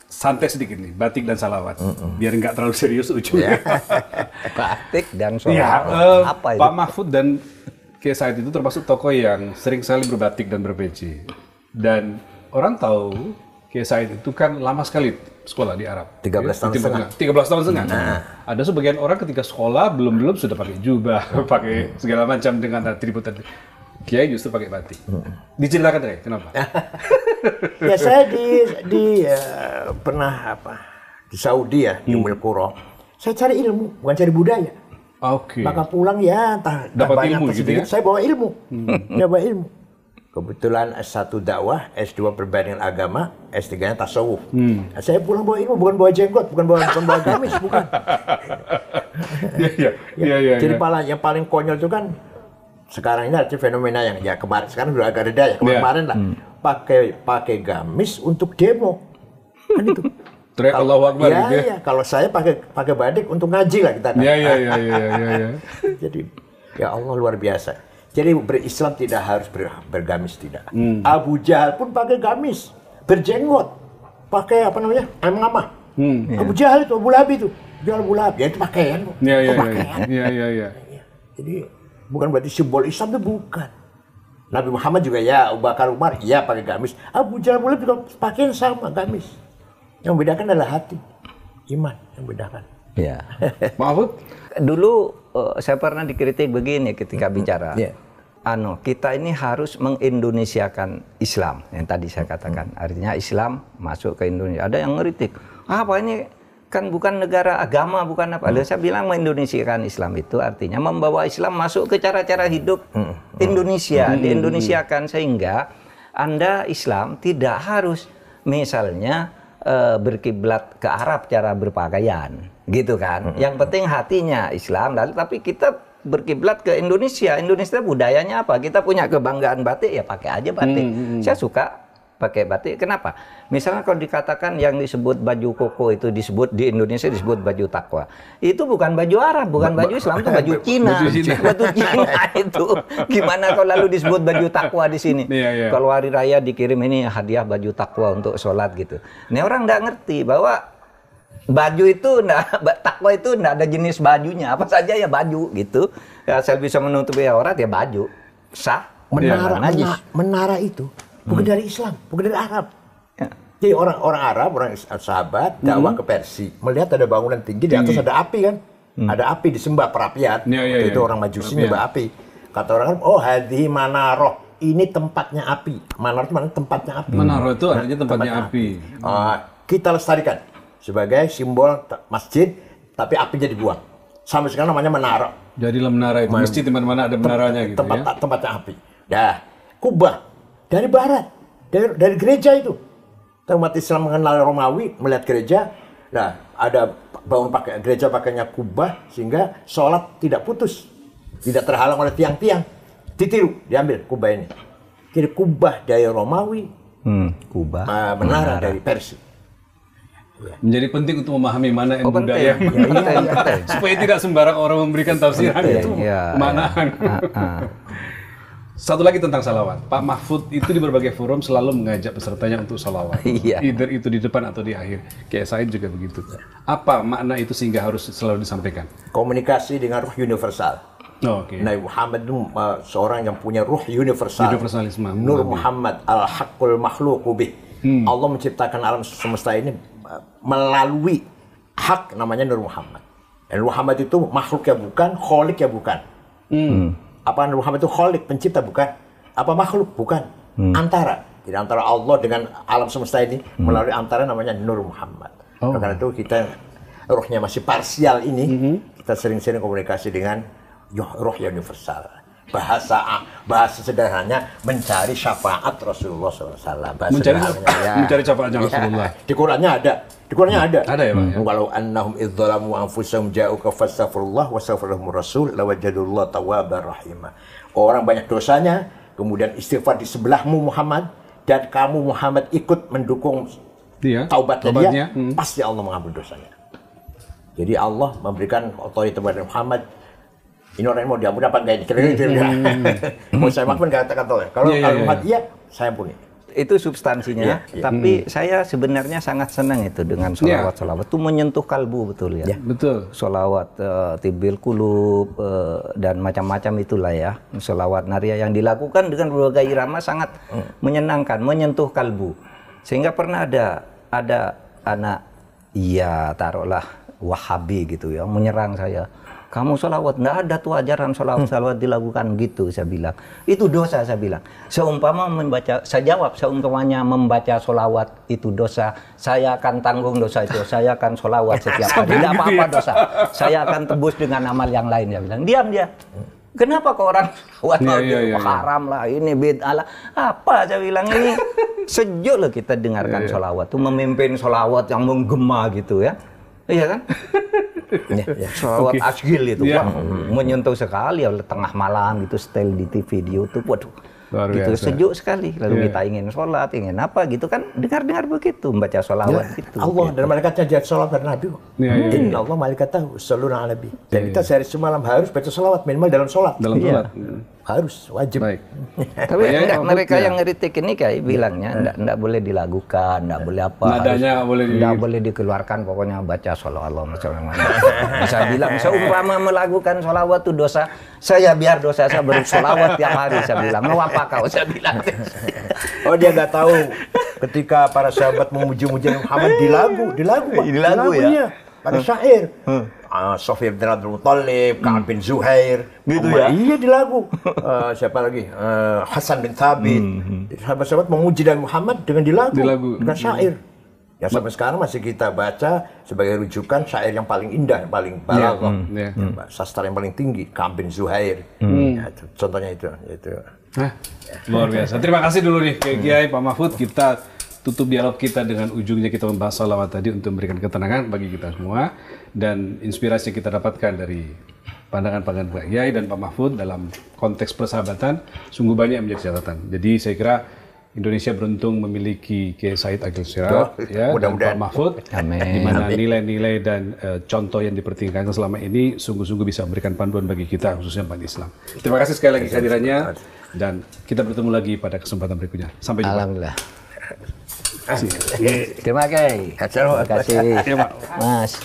santai sedikit nih, batik dan salawat. Biar nggak terlalu serius ujungnya. Batik dan salawat. Apa itu? Pak Mahfud dan Kiai Said itu termasuk tokoh yang sering sekali berbatik dan berpeci. Dan orang tahu Kiai Said itu kan lama sekali sekolah di Arab. 13 tahun setengah. 13 tahun setengah. Ada sebagian orang ketika sekolah belum sudah pakai jubah, pakai segala macam dengan atribut. Kiai justru pakai batik. Diceritakan deh, kenapa? Ya saya pernah di Saudi ya, di Ummul Qura. Saya cari ilmu, bukan cari budaya. Oke. Maka pulang ya dapat banyak ilmu gitu ya? Saya bawa ilmu. Saya bawa ilmu. Kebetulan S1 dakwah, S2 perbandingan agama, S3-nya tasawuf. Saya pulang bawa ilmu, bukan bawa jenggot, bukan bawa gamis, bukan. Iya. Jadi yang paling konyol itu kan sekarang ini ada fenomena yang ya kemarin sekarang udah agak reda ya kemarin lah pakai gamis untuk demo kan itu. Teriak Allahu Akbar gitu ya. Iya, kalau saya pakai batik untuk ngaji lah kita kan. Iya. Jadi ya Allah luar biasa. Jadi berislam tidak harus bergamis tidak. Abu Jahal pun pakai gamis, berjenggot, pakai apa namanya? Amamah. Abu Jahal itu, Abu Lahab itu. Jual Abu Lahab, ya itu pakaian. Iya. Jadi bukan berarti simbol Islam itu bukan. Nabi Muhammad juga ya, Abu Bakar Umar ya pakai gamis. Abu Jahal Abu Lahab juga pakai sama gamis. Yang membedakan adalah hati, iman yang membedakan. Ya. Mahfud? Dulu saya pernah dikritik begini ketika bicara. Kita ini harus mengindonesiakan Islam yang tadi saya katakan. Artinya Islam masuk ke Indonesia. Ada yang ngeritik. Apa ini kan bukan negara agama, bukan apa. Saya bilang mengindonesiakan Islam itu artinya membawa Islam masuk ke cara-cara hidup Indonesia, diindonesiakan sehingga Anda Islam tidak harus misalnya berkiblat ke Arab cara berpakaian, gitu kan. Yang penting hatinya Islam, lalu tapi kita berkiblat ke Indonesia. Indonesia budayanya apa? Kita punya kebanggaan batik, ya pakai aja batik. Saya suka pakai batik. Kenapa? Misalnya kalau dikatakan yang disebut baju koko itu disebut di Indonesia disebut baju takwa. Itu bukan baju Arab, bukan baju Islam, itu baju Cina. Baju Cina itu. Gimana kalau lalu disebut baju takwa di sini? Kalau hari raya dikirim ini hadiah baju takwa untuk sholat gitu. Ini orang nggak ngerti bahwa baju itu takwa itu enggak ada jenis bajunya, apa saja ya baju gitu. Ya, saya bisa menutupi aurat ya baju. Sah. Menara itu bukan dari Islam, bukan dari Arab. Jadi orang Arab, orang sahabat dakwah ke Persia, melihat ada bangunan tinggi di atas ada api kan. Ada api disembah perapiat. Itu orang Majusi nyembah api. Kata orang kan, oh hadhi manaroh, ini tempatnya api. Manaroh itu mana tempatnya api. Manaroh itu artinya tempatnya api. Kita lestarikan sebagai simbol masjid, tapi apinya dibuang. Sampai sekarang namanya menara. Jadilah menara itu, masjid di mana-mana ada menaranya gitu ya. Tempatnya api. Ya, Kubah dari barat, dari gereja itu. Umat Islam mengenal Romawi, melihat gereja, nah ada bangun pakai gereja pakainya Kubah sehingga sholat tidak putus, tidak terhalang oleh tiang-tiang. Ditiru, diambil Kubah ini. Jadi Kubah dari Romawi, menara dari Persia. Menjadi penting untuk memahami mana yang budaya supaya tidak sembarang orang memberikan tafsiran itu maknaan. Satu lagi tentang salawat, Pak Mahfud itu di berbagai forum selalu mengajak pesertanya untuk salawat, either itu di depan atau di akhir. Kayak Said juga begitu. Apa makna itu sehingga harus selalu disampaikan? Komunikasi dengan ruh universal. Nabi Muhammad itu seorang yang punya ruh universal. Universalisme. Nur Muhammad al-haqqul makhluqu bih. Allah menciptakan alam semesta ini melalui hak namanya Nur Muhammad. Dan Muhammad itu makhluk ya bukan, kholik ya bukan. Apa Nur Muhammad itu kholik, pencipta bukan? Apa makhluk? Bukan. Antara. Jadi antara Allah dengan alam semesta ini melalui antara namanya Nur Muhammad. Karena itu kita ruhnya masih parsial ini, kita sering-sering komunikasi dengan ruh universal. Bahasa sederhananya mencari syafaat Rasulullah SAW. Mencari syafaatnya Rasulullah. Di Qurannya ada. Ada ya, Pak. Walau annahum idzalamu anfusahum ja'uka fastaghfirullah wastaghfirlahumur rasul lawajadullah tawwabar rahimah. Orang banyak dosanya, kemudian istighfar di sebelahmu Muhammad dan kamu Muhammad ikut mendukung taubatnya dia, pasti Allah mengampuni dosanya. Jadi Allah memberikan otoritas kepada Muhammad. ini orang mau diampuni apa enggak ini? Kira-kira mau saya maafkan nggak kata-kata. Kalau Muhammad iya, saya ampuni. Itu substansinya, tapi saya sebenarnya sangat senang itu dengan sholawat itu menyentuh kalbu betul ya. Betul. Sholawat tibil kulub dan macam-macam itulah ya. Sholawat naria yang dilakukan dengan berbagai irama sangat menyenangkan, menyentuh kalbu. Sehingga pernah ada anak taruhlah Wahabi gitu ya, menyerang saya. Kamu sholawat, nggak ada tuh ajaran sholawat dilakukan gitu, saya bilang. Itu dosa, saya bilang. Saya jawab, seumpamanya membaca sholawat itu dosa, saya akan tanggung dosa itu, saya akan sholawat setiap hari. Tidak apa-apa dosa, saya akan tebus dengan amal yang lain, dia bilang. Diam dia. Kenapa kok orang sholawat haram lah, ini bid'ah lah. Apa, saya bilang, ini sejuk loh kita dengarkan sholawat, tuh memimpin sholawat yang menggema gitu ya. Iya kan? Sholawat asgil itu menyentuh sekali ya, tengah malam gitu, setel di TV di YouTube, waduh, gitu sejuk sekali. Lalu kita ingin sholat, ingin apa gitu kan, dengar begitu, membaca sholawat gitu. Allah dan malaikatnya jadi sholat dan Nabi. Inna Allah malaikatahu yusholluna 'alan nabi. Dan kita sehari semalam harus baca sholawat minimal dalam sholat. Harus wajib. Baik. Tapi mereka yang ngeritik ini kayak bilangnya enggak boleh dilakukan, enggak boleh apa. Nadanya enggak boleh dikeluarkan, pokoknya baca sholawat. Saya bilang seumpama melakukan sholawat itu dosa, saya biar dosa saya bersholawat tiap hari, saya bilang. Mau apa kau, saya bilang. Oh, dia nggak tahu ketika para sahabat memuji-muji Muhammad di lagu ya. Pada syair. Sofyan bin Abdul Muttalib, Ka'ab bin Zuhair, gitu ya? Iya di lagu. Siapa lagi? Hasan bin Thabit. Sahabat-sahabat memuji dan Muhammad dengan di lagu, dengan syair. Yang sampai sekarang masih kita baca sebagai rujukan syair yang paling indah, yang paling balaghah, sastra yang paling tinggi, Ka'ab bin Zuhair. Ya, contohnya itu. Luar biasa. Terima kasih dulu nih Kiai Pak Mahfud. Kita tutup dialog kita dengan ujungnya kita membahas sholawat tadi untuk memberikan ketenangan bagi kita semua dan inspirasi yang kita dapatkan dari pandangan-pandangan Pak Kiai dan Pak Mahfud dalam konteks persahabatan sungguh banyak yang menjadi catatan. Jadi saya kira Indonesia beruntung memiliki Kiai Said Agil Siraj dan Pak Mahfud, di mana nilai-nilai dan contoh yang dipertingkatkan selama ini sungguh-sungguh bisa memberikan panduan bagi kita khususnya umat Islam. Terima kasih sekali lagi kehadirannya dan kita bertemu lagi pada kesempatan berikutnya. Sampai jumpa. Alhamdulillah. Terima kasih. Mas.